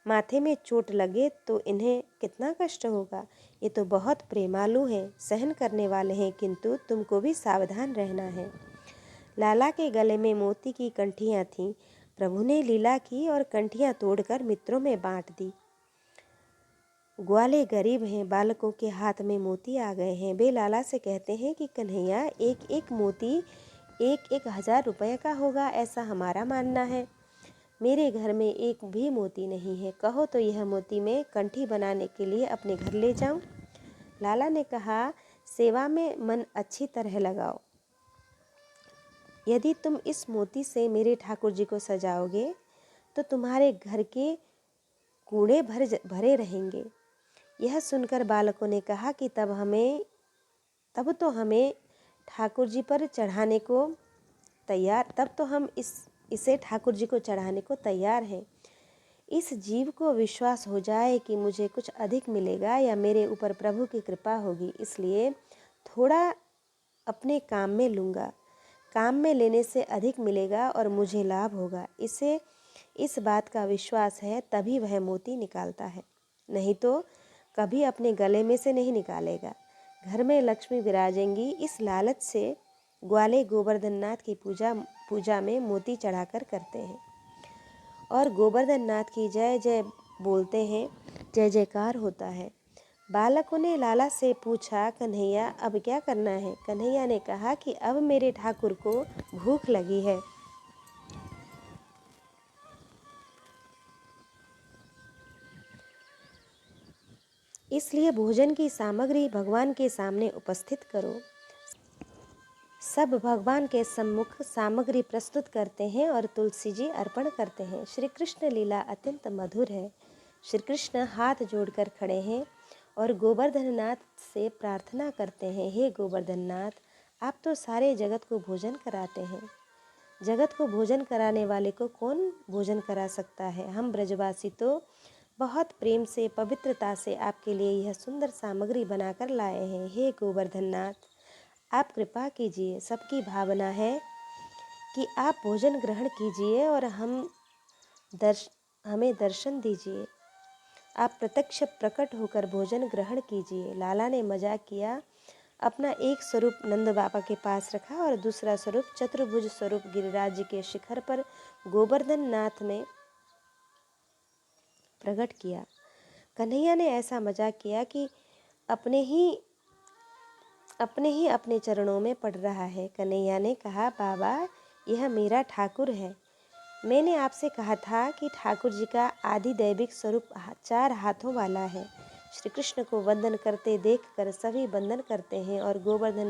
माथे में चोट लगे तो इन्हें कितना कष्ट होगा। ये तो बहुत प्रेमालु हैं, सहन करने वाले हैं, किंतु तुमको भी सावधान रहना है। लाला के गले में मोती की कंठियाँ थीं। प्रभु ने लीला की और कंठियाँ तोड़कर मित्रों में बांट दी। ग्वाले गरीब हैं, बालकों के हाथ में मोती आ गए हैं। वे लाला से कहते हैं कि कन्हैया, एक एक मोती 1,000 रुपये का होगा, ऐसा हमारा मानना है। मेरे घर में एक भी मोती नहीं है, कहो तो यह मोती मैं कंठी बनाने के लिए अपने घर ले जाऊं। लाला ने कहा, सेवा में मन अच्छी तरह लगाओ। यदि तुम इस मोती से मेरे ठाकुर जी को सजाओगे तो तुम्हारे घर के कूड़े भरे रहेंगे। यह सुनकर बालकों ने कहा कि तब तो हम ठाकुर जी को चढ़ाने को तैयार हैं। इस जीव को विश्वास हो जाए कि मुझे कुछ अधिक मिलेगा या मेरे ऊपर प्रभु की कृपा होगी, इसलिए थोड़ा अपने काम में लूँगा। काम में लेने से अधिक मिलेगा और मुझे लाभ होगा। इसे इस बात का विश्वास है, तभी वह मोती निकालता है, नहीं तो कभी अपने गले में से नहीं निकालेगा। घर में लक्ष्मी विराजेंगी, इस लालच से ग्वाले गोवर्धन नाथ की पूजा में मोती चढ़ाकर करते हैं और गोवर्धन नाथ की जय जय बोलते हैं, जय जयकार होता है। बालकों ने लाला से पूछा, कन्हैया अब क्या करना है? कन्हैया ने कहा कि अब मेरे ठाकुर को भूख लगी है, इसलिए भोजन की सामग्री भगवान के सामने उपस्थित करो। सब भगवान के सम्मुख सामग्री प्रस्तुत करते हैं और तुलसी जी अर्पण करते हैं। श्री कृष्ण लीला अत्यंत मधुर है। श्री कृष्ण हाथ जोड़कर खड़े हैं और गोवर्धन नाथ से प्रार्थना करते हैं, हे गोवर्धन नाथ, आप तो सारे जगत को भोजन कराते हैं। जगत को भोजन कराने वाले को कौन भोजन करा सकता है? हम ब्रजवासी तो बहुत प्रेम से पवित्रता से आपके लिए यह सुंदर सामग्री बनाकर लाए हैं। हे गोवर्धन नाथ, आप कृपा कीजिए। सबकी भावना है कि आप भोजन ग्रहण कीजिए और हमें दर्शन दीजिए। आप प्रत्यक्ष प्रकट होकर भोजन ग्रहण कीजिए। लाला ने मजाक किया। अपना एक स्वरूप नंद बाबा के पास रखा और दूसरा स्वरूप चतुर्भुज स्वरूप गिरिराज जी के शिखर पर गोवर्धन नाथ में प्रकट किया। कन्हैया ने ऐसा मजाक किया कि अपने ही अपने चरणों में पड़ रहा है। कन्हैया ने कहा, बाबा, यह मेरा ठाकुर है। मैंने आपसे कहा था कि ठाकुर जी का आदि दैविक स्वरूप 4 हाथों वाला है। श्री कृष्ण को वंदन करते देखकर सभी वंदन करते हैं और गोवर्धन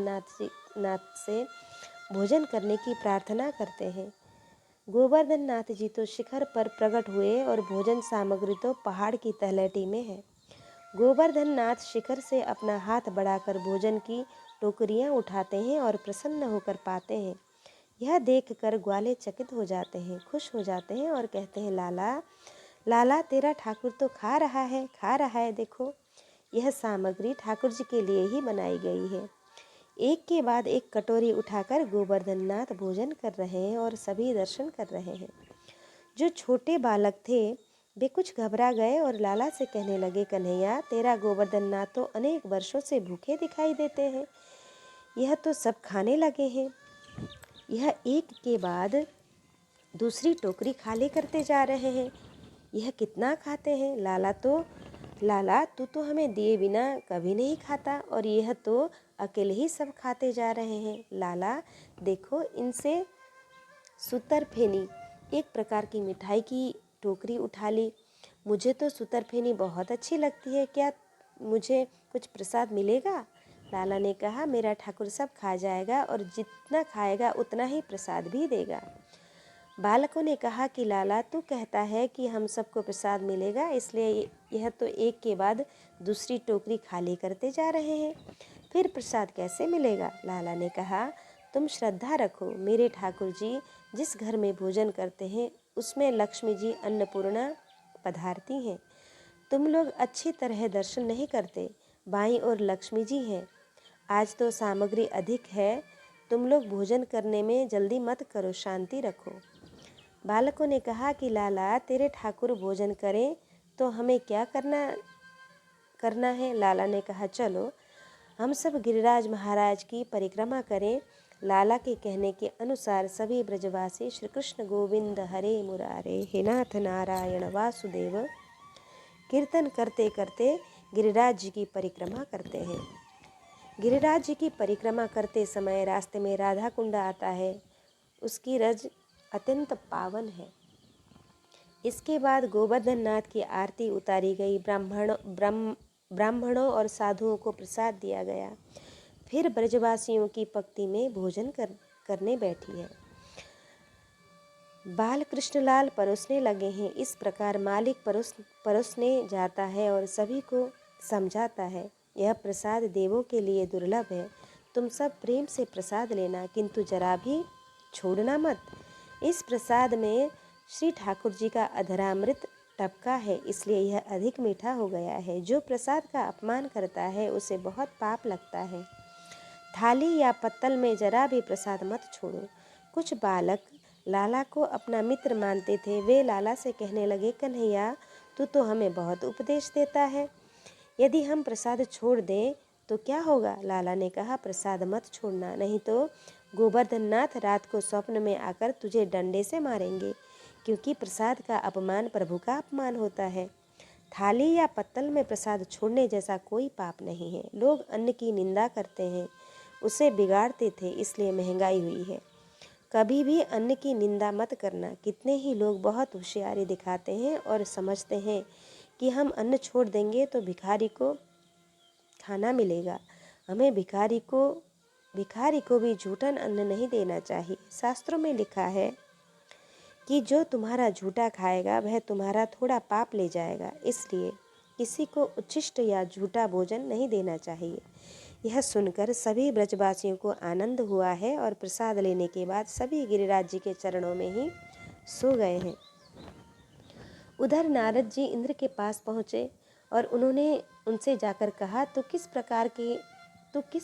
नाथ से भोजन करने की प्रार्थना करते हैं। गोवर्धन नाथ जी तो शिखर पर प्रकट हुए और भोजन सामग्री तो पहाड़ की तलहटी में है। गोवर्धन नाथ शिखर से अपना हाथ बढ़ाकर भोजन की टोकरियां उठाते हैं और प्रसन्न होकर पाते हैं। यह देखकर ग्वाले चकित हो जाते हैं, खुश हो जाते हैं और कहते हैं, लाला लाला तेरा ठाकुर तो खा रहा है, देखो यह सामग्री ठाकुर जी के लिए ही बनाई गई है। एक के बाद एक कटोरी उठाकर गोवर्धन नाथ भोजन कर रहे हैं और सभी दर्शन कर रहे हैं। जो छोटे बालक थे वे कुछ घबरा गए और लाला से कहने लगे, कन्हैया तेरा गोवर्धन नाथ तो अनेक वर्षों से भूखे दिखाई देते हैं, यह तो सब खाने लगे हैं। यह एक के बाद दूसरी टोकरी खाली करते जा रहे हैं, यह कितना खाते हैं। लाला तू तो हमें दिए बिना कभी नहीं खाता और यह तो अकेले ही सब खाते जा रहे हैं। लाला देखो इनसे सुतरफेनी, एक प्रकार की मिठाई की टोकरी उठा ली। मुझे तो सुतरफेनी बहुत अच्छी लगती है, क्या मुझे कुछ प्रसाद मिलेगा। लाला ने कहा, मेरा ठाकुर सब खा जाएगा और जितना खाएगा उतना ही प्रसाद भी देगा। बालकों ने कहा कि लाला तू कहता है कि हम सबको प्रसाद मिलेगा, इसलिए यह तो एक के बाद दूसरी टोकरी खाली करते जा रहे हैं, फिर प्रसाद कैसे मिलेगा। लाला ने कहा, तुम श्रद्धा रखो, मेरे ठाकुर जी जिस घर में भोजन करते हैं उसमें लक्ष्मी जी अन्नपूर्णा पधारती हैं। तुम लोग अच्छी तरह दर्शन नहीं करते, बाईं ओर लक्ष्मी जी हैं। आज तो सामग्री अधिक है, तुम लोग भोजन करने में जल्दी मत करो, शांति रखो। बालकों ने कहा कि लाला तेरे ठाकुर भोजन करें तो हमें क्या करना है। लाला ने कहा, चलो हम सब गिरिराज महाराज की परिक्रमा करें। लाला के कहने के अनुसार सभी ब्रजवासी श्री कृष्ण गोविंद हरे मुरारे हे नाथ नारायण वासुदेव कीर्तन करते करते गिरिराज जी की परिक्रमा करते हैं। गिरिराज जी की परिक्रमा करते समय रास्ते में राधा कुंड आता है, उसकी रज अत्यंत पावन है। इसके बाद गोवर्धन नाथ की आरती उतारी गई, ब्राह्मणों और साधुओं को प्रसाद दिया गया, फिर ब्रजवासियों की पंक्ति में भोजन करने बैठी है। बाल कृष्णलाल परोसने लगे हैं। इस प्रकार मालिक परोसने जाता है और सभी को समझाता है, यह प्रसाद देवों के लिए दुर्लभ है, तुम सब प्रेम से प्रसाद लेना, किंतु जरा भी छोड़ना मत। इस प्रसाद में श्री ठाकुर जी का अधरामृत टपका है, इसलिए यह अधिक मीठा हो गया है। जो प्रसाद का अपमान करता है उसे बहुत पाप लगता है। थाली या पत्तल में जरा भी प्रसाद मत छोड़ो। कुछ बालक लाला को अपना मित्र मानते थे, वे लाला से कहने लगे, कन्हैया तू तो हमें बहुत उपदेश देता है, यदि हम प्रसाद छोड़ दें तो क्या होगा। लाला ने कहा, प्रसाद मत छोड़ना, नहीं तो गोवर्धन नाथ रात को स्वप्न में आकर तुझे डंडे से मारेंगे, क्योंकि प्रसाद का अपमान प्रभु का अपमान होता है। थाली या पत्तल में प्रसाद छोड़ने जैसा कोई पाप नहीं है। लोग अन्न की निंदा करते हैं, उसे बिगाड़ते थे, इसलिए महंगाई हुई है। कभी भी अन्न की निंदा मत करना। कितने ही लोग बहुत होशियारी दिखाते हैं और समझते हैं कि हम अन्न छोड़ देंगे तो भिखारी को खाना मिलेगा। हमें भिखारी को भी झूठा अन्न नहीं देना चाहिए। शास्त्रों में लिखा है कि जो तुम्हारा झूठा खाएगा वह तुम्हारा थोड़ा पाप ले जाएगा, इसलिए किसी को उच्छिष्ट या झूठा भोजन नहीं देना चाहिए। यह सुनकर सभी ब्रजवासियों को आनंद हुआ है और प्रसाद लेने के बाद सभी गिरिराज जी के चरणों में ही सो गए हैं। उधर नारद जी इंद्र के पास पहुँचे और उन्होंने उनसे जाकर कहा, तो किस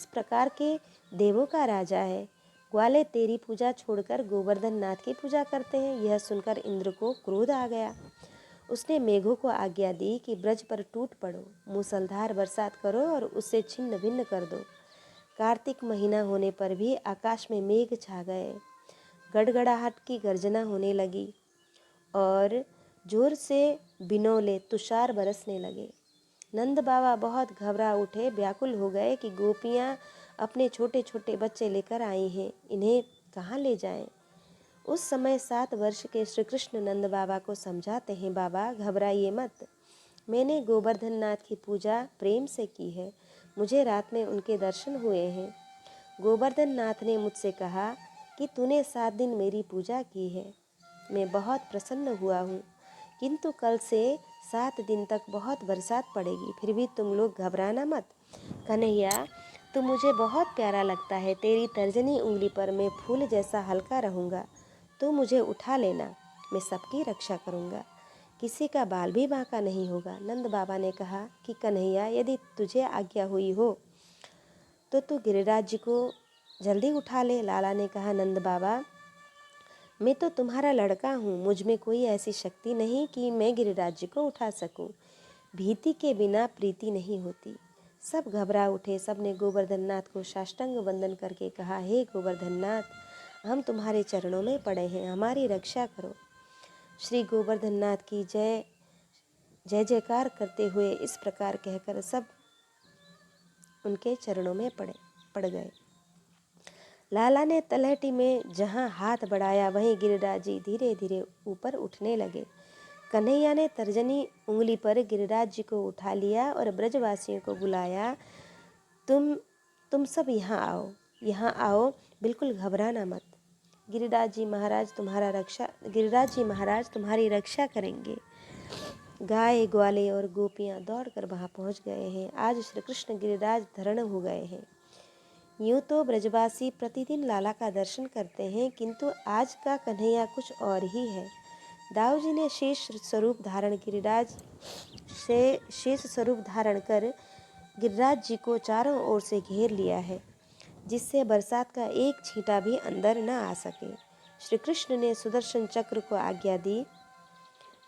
प्रकार के देवों का राजा है। ग्वाले तेरी पूजा छोड़कर गोवर्धन नाथ की पूजा करते हैं। यह सुनकर इंद्र को क्रोध आ गया। उसने मेघों को आज्ञा दी कि ब्रज पर टूट पड़ो, मूसलधार बरसात करो और उससे छिन्न भिन्न कर दो। कार्तिक महीना होने पर भी आकाश में मेघ छा गए, गड़गड़ाहट की गर्जना होने लगी और जोर से बिनौले तुषार बरसने लगे। नंद बाबा बहुत घबरा उठे, व्याकुल हो गए कि गोपियाँ अपने छोटे छोटे बच्चे लेकर आई हैं, इन्हें कहाँ ले जाएं। उस समय 7 वर्ष के श्री कृष्ण नंद बाबा को समझाते हैं, बाबा घबराइए मत, मैंने गोवर्धन नाथ की पूजा प्रेम से की है, मुझे रात में उनके दर्शन हुए हैं। गोवर्धन नाथ ने मुझसे कहा कि तूने 7 दिन मेरी पूजा की है। मैं बहुत प्रसन्न हुआ हूँ, किंतु कल से 7 दिन तक बहुत बरसात पड़ेगी, फिर भी तुम लोग घबराना मत। कन्हैया, तू मुझे बहुत प्यारा लगता है। तेरी तर्जनी उंगली पर मैं फूल जैसा हल्का रहूँगा। तू मुझे उठा लेना, मैं सबकी रक्षा करूँगा, किसी का बाल भी बांका नहीं होगा। नंद बाबा ने कहा कि कन्हैया, यदि तुझे आज्ञा हुई हो तो तू गिरिराज जी को जल्दी उठा ले। लाला ने कहा, नंद बाबा, मैं तो तुम्हारा लड़का हूँ, मुझ में कोई ऐसी शक्ति नहीं कि मैं गिरिराज जी को उठा सकूँ। भीति के बिना प्रीति नहीं होती। सब घबरा उठे। सब ने गोवर्धन नाथ को साष्टांग वंदन करके कहा, हे गोवर्धन नाथ, हम तुम्हारे चरणों में पड़े हैं, हमारी रक्षा करो। श्री गोवर्धन नाथ की जय जय जयकार करते हुए इस प्रकार कहकर सब उनके चरणों में पड़ गए। लाला ने तलहटी में जहाँ हाथ बढ़ाया वहीं गिरिराज जी धीरे धीरे ऊपर उठने लगे। कन्हैया ने तर्जनी उंगली पर गिरिराज जी को उठा लिया और ब्रजवासियों को बुलाया, तुम सब यहाँ आओ, बिल्कुल घबराना मत। गिरिराज जी महाराज तुम्हारी रक्षा करेंगे। गाय ग्वाले और गोपियाँ दौड़कर वहाँ पहुँच गए हैं। आज श्री कृष्ण गिरिराज धरण हो गए हैं। यूँ तो ब्रजवासी प्रतिदिन लाला का दर्शन करते हैं, किंतु आज का कन्हैया कुछ और ही है। दाऊ जी ने शेष स्वरूप धारण कर गिरिराज जी को चारों ओर से घेर लिया है, जिससे बरसात का एक छींटा भी अंदर न आ सके। श्री कृष्ण ने सुदर्शन चक्र को आज्ञा दी।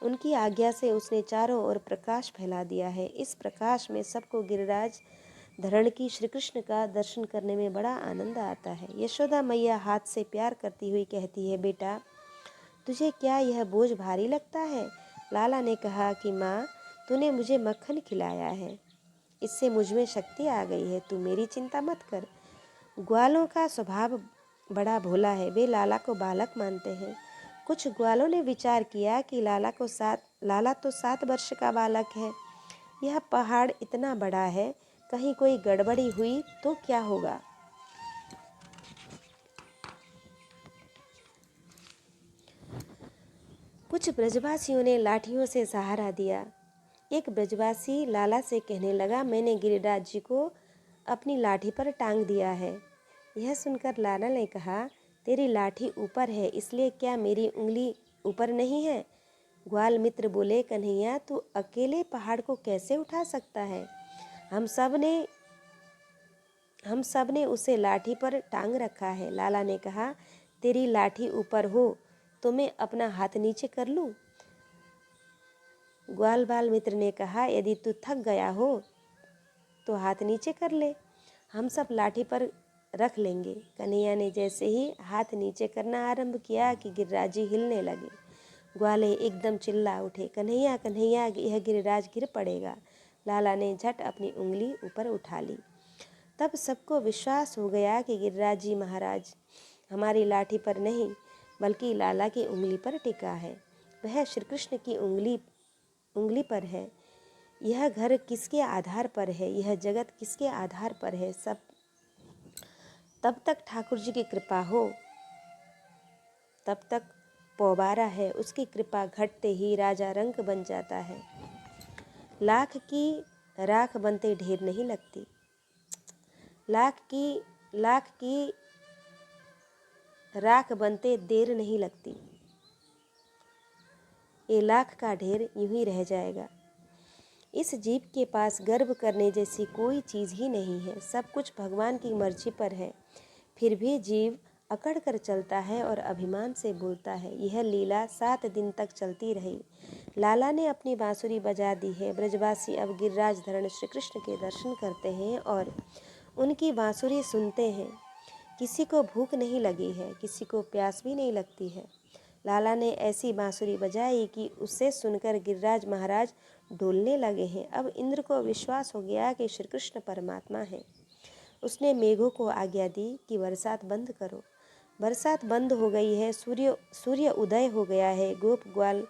उनकी आज्ञा से उसने चारों ओर प्रकाश फैला दिया है। इस प्रकाश में सबको गिरिराज धरण की श्री कृष्ण का दर्शन करने में बड़ा आनंद आता है। यशोदा मैया हाथ से प्यार करती हुई कहती है, बेटा, तुझे क्या यह बोझ भारी लगता है? लाला ने कहा कि माँ, तूने मुझे मक्खन खिलाया है, इससे मुझ में शक्ति आ गई है, तू मेरी चिंता मत कर। ग्वालों का स्वभाव बड़ा भोला है, वे लाला को बालक मानते हैं। कुछ ग्वालों ने विचार किया कि लाला तो 7 वर्ष का बालक है। यह पहाड़ इतना बड़ा है, कहीं कोई गड़बड़ी हुई तो क्या होगा। कुछ ब्रजवासियों ने लाठियों से सहारा दिया। एक ब्रजवासी लाला से कहने लगा, मैंने गिरिराज जी को अपनी लाठी पर टांग दिया है। यह सुनकर लाला ने कहा, तेरी लाठी ऊपर है, इसलिए क्या मेरी उंगली ऊपर नहीं है? ग्वाल मित्र बोले, कन्हैया, तू अकेले पहाड़ को कैसे उठा सकता है? हम सब ने उसे लाठी पर टांग रखा है। लाला ने कहा, तेरी लाठी ऊपर हो तो मैं अपना हाथ नीचे कर लूं? ग्वाल बाल मित्र ने कहा, यदि तू थक गया हो तो हाथ नीचे कर ले, हम सब लाठी पर रख लेंगे। कन्हैया ने जैसे ही हाथ नीचे करना आरंभ किया कि गिरिराज जी हिलने लगे। ग्वाले एकदम चिल्ला उठे, कन्हैया कन्हैया, यह गिरिराज गिर पड़ेगा। लाला ने झट अपनी उंगली ऊपर उठा ली। तब सबको विश्वास हो गया कि गिरिराज जी महाराज हमारी लाठी पर नहीं बल्कि लाला की उंगली पर टिका है। वह श्री कृष्ण की उंगली पर है। यह घर किसके आधार पर है, यह जगत किसके आधार पर है, सब तब तक ठाकुर जी की कृपा हो तब तक पौबारा है। उसकी कृपा घटते ही राजा रंक बन जाता है। लाख की राख बनते ढेर नहीं लगती। लाख की राख बनते देर नहीं लगती। ये लाख का ढेर यूं ही रह जाएगा। इस जीव के पास गर्व करने जैसी कोई चीज़ ही नहीं है। सब कुछ भगवान की मर्जी पर है। फिर भी जीव अकड़ कर चलता है और अभिमान से बोलता है। यह लीला 7 दिन तक चलती रही। लाला ने अपनी बांसुरी बजा दी है। ब्रजवासी अब गिरिराज धरण श्री कृष्ण के दर्शन करते हैं और उनकी बांसुरी सुनते हैं। किसी को भूख नहीं लगी है, किसी को प्यास भी नहीं लगती है। लाला ने ऐसी बांसुरी बजाई कि उसे सुनकर गिरिराज महाराज डोलने लगे हैं। अब इंद्र को विश्वास हो गया कि श्री कृष्ण परमात्मा है। उसने मेघों को आज्ञा दी कि बरसात बंद करो। बरसात बंद हो गई है। सूर्य उदय हो गया है। गोप ग्वाल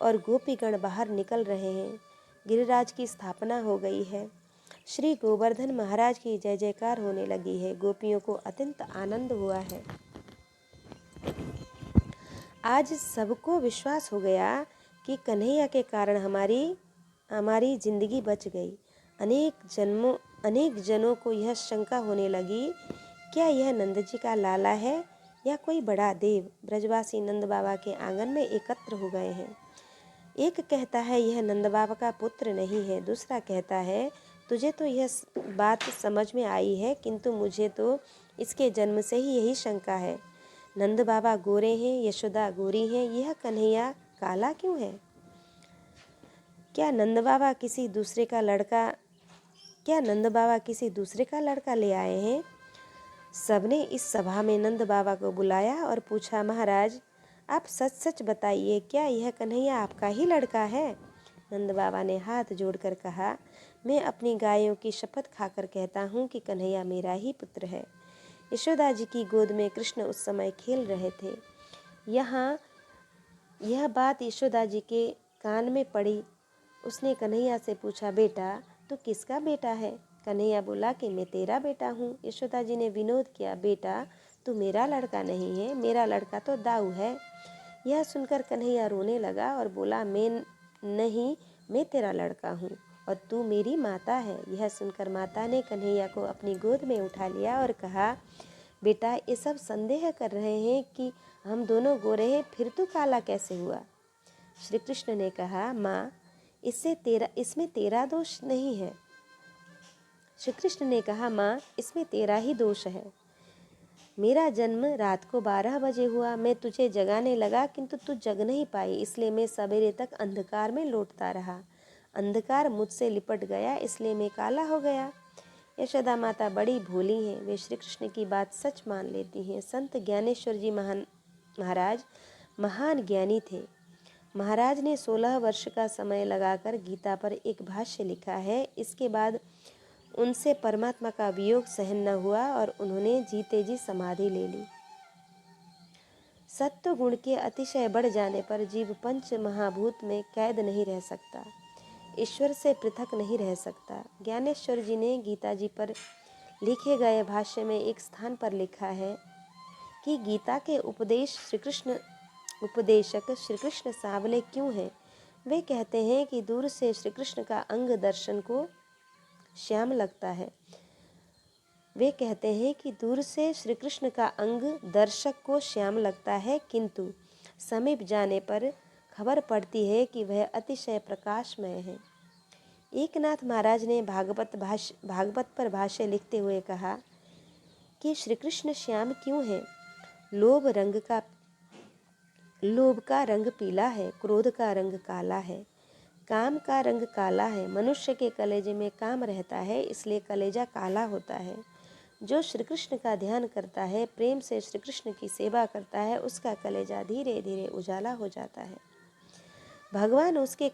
और गोपीगण बाहर निकल रहे हैं। गिरिराज की स्थापना हो गई है। श्री गोवर्धन महाराज की जय जयकार होने लगी है। गोपियों को अत्यंत आनंद हुआ है। आज सबको विश्वास हो गया कि कन्हैया के कारण हमारी जिंदगी बच गई। अनेक जनों को यह शंका होने लगी, क्या यह नंद जी का लाला है या कोई बड़ा देव। ब्रजवासी नंद बाबा के आंगन में एकत्र हो गए हैं। एक कहता है यह नंद बाबा का पुत्र नहीं है, दूसरा कहता है तुझे तो यह बात समझ में आई है, किंतु मुझे तो इसके जन्म से ही यही शंका है। नंद बाबा गोरे हैं, यशोदा गोरी हैं, यह कन्हैया काला क्यों है। क्या नंद बाबा किसी दूसरे का लड़का ले आए हैं। सबने इस सभा में नंद बाबा को बुलाया और पूछा, महाराज आप सच सच बताइए, क्या यह कन्हैया आपका ही लड़का है। नंद बाबा ने हाथ जोड़कर कहा, मैं अपनी गायों की शपथ खाकर कहता हूँ कि कन्हैया मेरा ही पुत्र है। यशोदा जी की गोद में कृष्ण उस समय खेल रहे थे। यहाँ यह बात यशोदा जी के कान में पड़ी। उसने कन्हैया से पूछा, बेटा तू किसका बेटा है। कन्हैया बोला कि मैं तेरा बेटा हूँ। यशोदा जी ने विनोद किया, बेटा तू मेरा लड़का नहीं है, मेरा लड़का तो दाऊ है। यह सुनकर कन्हैया रोने लगा और बोला, मैं तेरा लड़का हूँ और तू मेरी माता है। यह सुनकर माता ने कन्हैया को अपनी गोद में उठा लिया और कहा, बेटा ये सब संदेह कर रहे हैं कि हम दोनों गोरे हैं, फिर तू काला कैसे हुआ। श्री कृष्ण ने कहा, माँ इसमें तेरा दोष नहीं है। श्री कृष्ण ने कहा, माँ इसमें तेरा ही दोष है। मेरा जन्म रात को 12 बजे हुआ। मैं तुझे जगाने लगा किंतु तू जग नहीं पाई, इसलिए मैं सवेरे तक अंधकार में लौटता रहा। अंधकार मुझसे लिपट गया, इसलिए मैं काला हो गया। यशोदा माता बड़ी भोली हैं, वे श्री कृष्ण की बात सच मान लेती हैं। संत ज्ञानेश्वर जी महाराज महान ज्ञानी थे। महाराज ने 16 वर्ष का समय लगाकर गीता पर एक भाष्य लिखा है। इसके बाद उनसे परमात्मा का वियोग सहन न हुआ और उन्होंने जीते जी समाधि ले ली। सत्व गुण के अतिशय बढ़ जाने पर जीव पंच महाभूत में कैद नहीं रह सकता, ईश्वर से पृथक नहीं रह सकता। ज्ञानेश्वर जी ने गीता जी पर लिखे गए भाष्य में एक स्थान पर लिखा है कि गीता के उपदेशक श्री कृष्ण सांवले क्यों हैं। वे कहते हैं कि दूर से श्री कृष्ण का अंग दर्शन को श्याम लगता है। वे कहते हैं कि दूर से श्री कृष्ण का अंग दर्शक को श्याम लगता है, किंतु समीप जाने पर खबर पड़ती है कि वह अतिशय प्रकाशमय है। एकनाथ महाराज ने भागवत पर भाष्य लिखते हुए कहा कि श्री कृष्ण श्याम क्यों है। लोभ का रंग पीला है, क्रोध का रंग काला है, काम का रंग काला है। मनुष्य के कलेजे में काम रहता है, इसलिए कलेजा काला होता है। जो श्री कृष्ण का ध्यान करता है, प्रेम से श्री कृष्ण की सेवा करता है, उसका कलेजा धीरे धीरे उजाला हो जाता है। भगवान उसके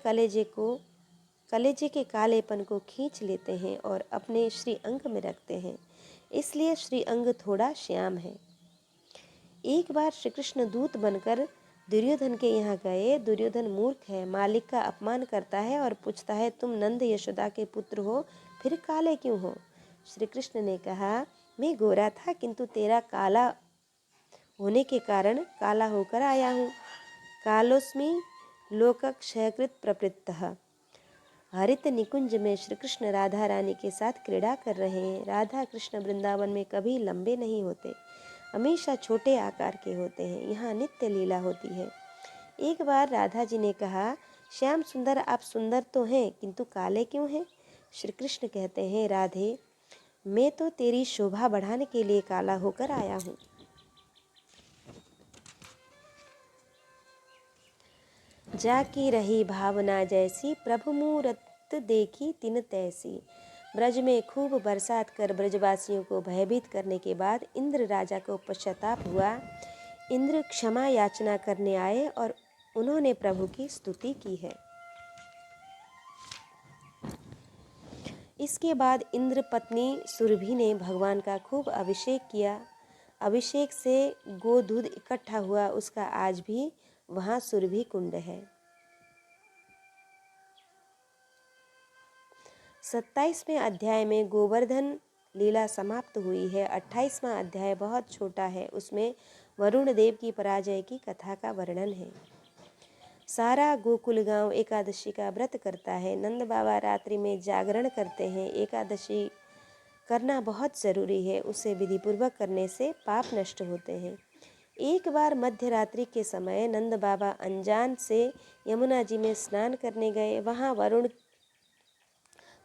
कलेजे के कालेपन को खींच लेते हैं और अपने श्री अंग में रखते हैं, इसलिए श्री अंग थोड़ा श्याम है। एक बार श्री कृष्ण दूत बनकर दुर्योधन के यहाँ गए। दुर्योधन मूर्ख है, मालिक का अपमान करता है और पूछता है, तुम नंद यशोदा के पुत्र हो, फिर काले क्यों हो। श्री कृष्ण ने कहा, मैं गोरा था किंतु तेरा काला होने के कारण काला होकर आया हूँ। कालोस्मि लोकक्षयकृत प्रवृत्तः। हरित निकुंज में श्री कृष्ण राधा रानी के साथ क्रीड़ा कर रहे हैं। राधा कृष्ण वृंदावन में कभी लंबे नहीं होते, हमेशा छोटे आकार के होते हैं। यहाँ नित्य लीला होती है। एक बार राधा जी ने कहा, श्याम सुंदर आप सुंदर तो हैं किंतु काले क्यों हैं। श्री कृष्ण कहते हैं, राधे मैं तो तेरी शोभा बढ़ाने के लिए काला होकर आया हूँ। जाकी रही भावना जैसी, प्रभु मूरत देखी तिन तैसी। ब्रज में खूब बरसात कर ब्रजवासियों को भयभीत करने के बाद इंद्र राजा को पश्चाताप हुआ। इंद्र क्षमा याचना करने आए और उन्होंने प्रभु की स्तुति की है। इसके बाद इंद्र पत्नी सुरभि ने भगवान का खूब अभिषेक किया। अभिषेक से गोदूध इकट्ठा हुआ, उसका आज भी वहाँ सुरभि कुंड है। 27वें अध्याय में गोवर्धन लीला समाप्त हुई है। 28वां अध्याय बहुत छोटा है, उसमें वरुण देव की पराजय की कथा का वर्णन है। सारा गोकुल गांव एकादशी का व्रत करता है। नंद बाबा रात्रि में जागरण करते हैं। एकादशी करना बहुत ज़रूरी है, उसे विधिपूर्वक करने से पाप नष्ट होते हैं। एक बार मध्य रात्रि के समय नंद बाबा अनजान से यमुना जी में स्नान करने गए। वहाँ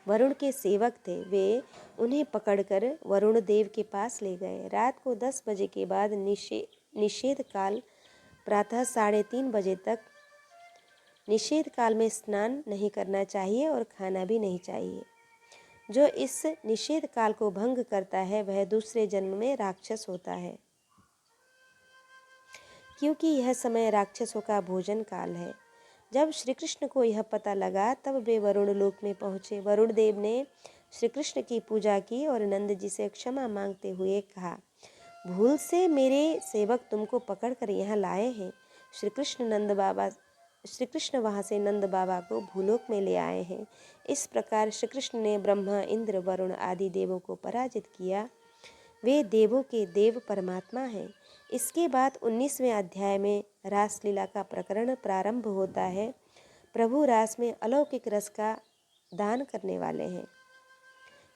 वरुण के सेवक थे। वे उन्हें पकड़कर वरुण देव के पास ले गए। रात को 10 बजे के बाद निषेध काल प्रातः 3:30 बजे तक निषेध काल में स्नान नहीं करना चाहिए और खाना भी नहीं चाहिए। जो इस निषेध काल को भंग करता है वह दूसरे जन्म में राक्षस होता है, क्योंकि यह समय राक्षसों का भोजन काल है। जब श्री कृष्ण को यह पता लगा तब वे वरुण लोक में पहुँचे। वरुण देव ने श्री कृष्ण की पूजा की और नंद जी से क्षमा मांगते हुए कहा, भूल से मेरे सेवक तुमको पकड़कर यहाँ लाए हैं। श्री कृष्ण वहाँ से नंद बाबा को भूलोक में ले आए हैं। इस प्रकार श्री कृष्ण ने ब्रह्मा, इंद्र, वरुण आदि देवों को पराजित किया। वे देवों के देव परमात्मा हैं। इसके बाद 19वें अध्याय में रासलीला का प्रकरण प्रारंभ होता है। प्रभु रास में अलौकिक रस का दान करने वाले हैं,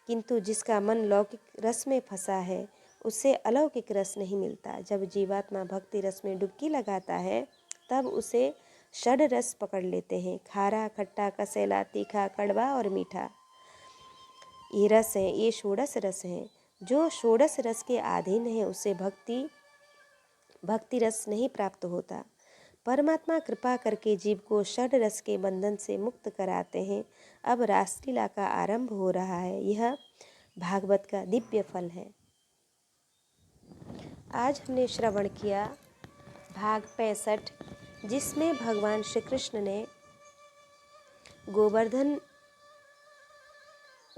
किंतु जिसका मन लौकिक रस में फंसा है उसे अलौकिक रस नहीं मिलता। जब जीवात्मा भक्ति रस में डुबकी लगाता है तब उसे षड रस पकड़ लेते हैं। खारा, खट्टा, कसैला, तीखा, कड़वा और मीठा, ये रस हैं, ये षोडश रस हैं। जो षोडश रस के अधीन है उसे भक्ति रस नहीं प्राप्त होता। परमात्मा कृपा करके जीव को षड रस के बंधन से मुक्त कराते हैं। अब रासलीला का आरंभ हो रहा है। यह भागवत का दिव्य फल है। आज हमने श्रवण किया भाग 65, जिसमें भगवान श्री कृष्ण ने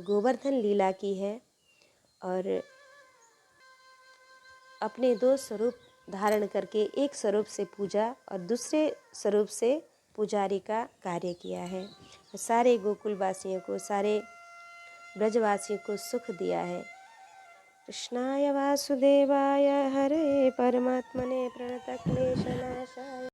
गोवर्धन लीला की है और अपने 2 स्वरूप धारण करके एक स्वरूप से पूजा और दूसरे स्वरूप से पुजारी का कार्य किया है। सारे गोकुलवासियों को, सारे ब्रजवासियों को सुख दिया है। कृष्णाय वासुदेवाय हरे परमात्मने प्रणतक्लेशनाशाय।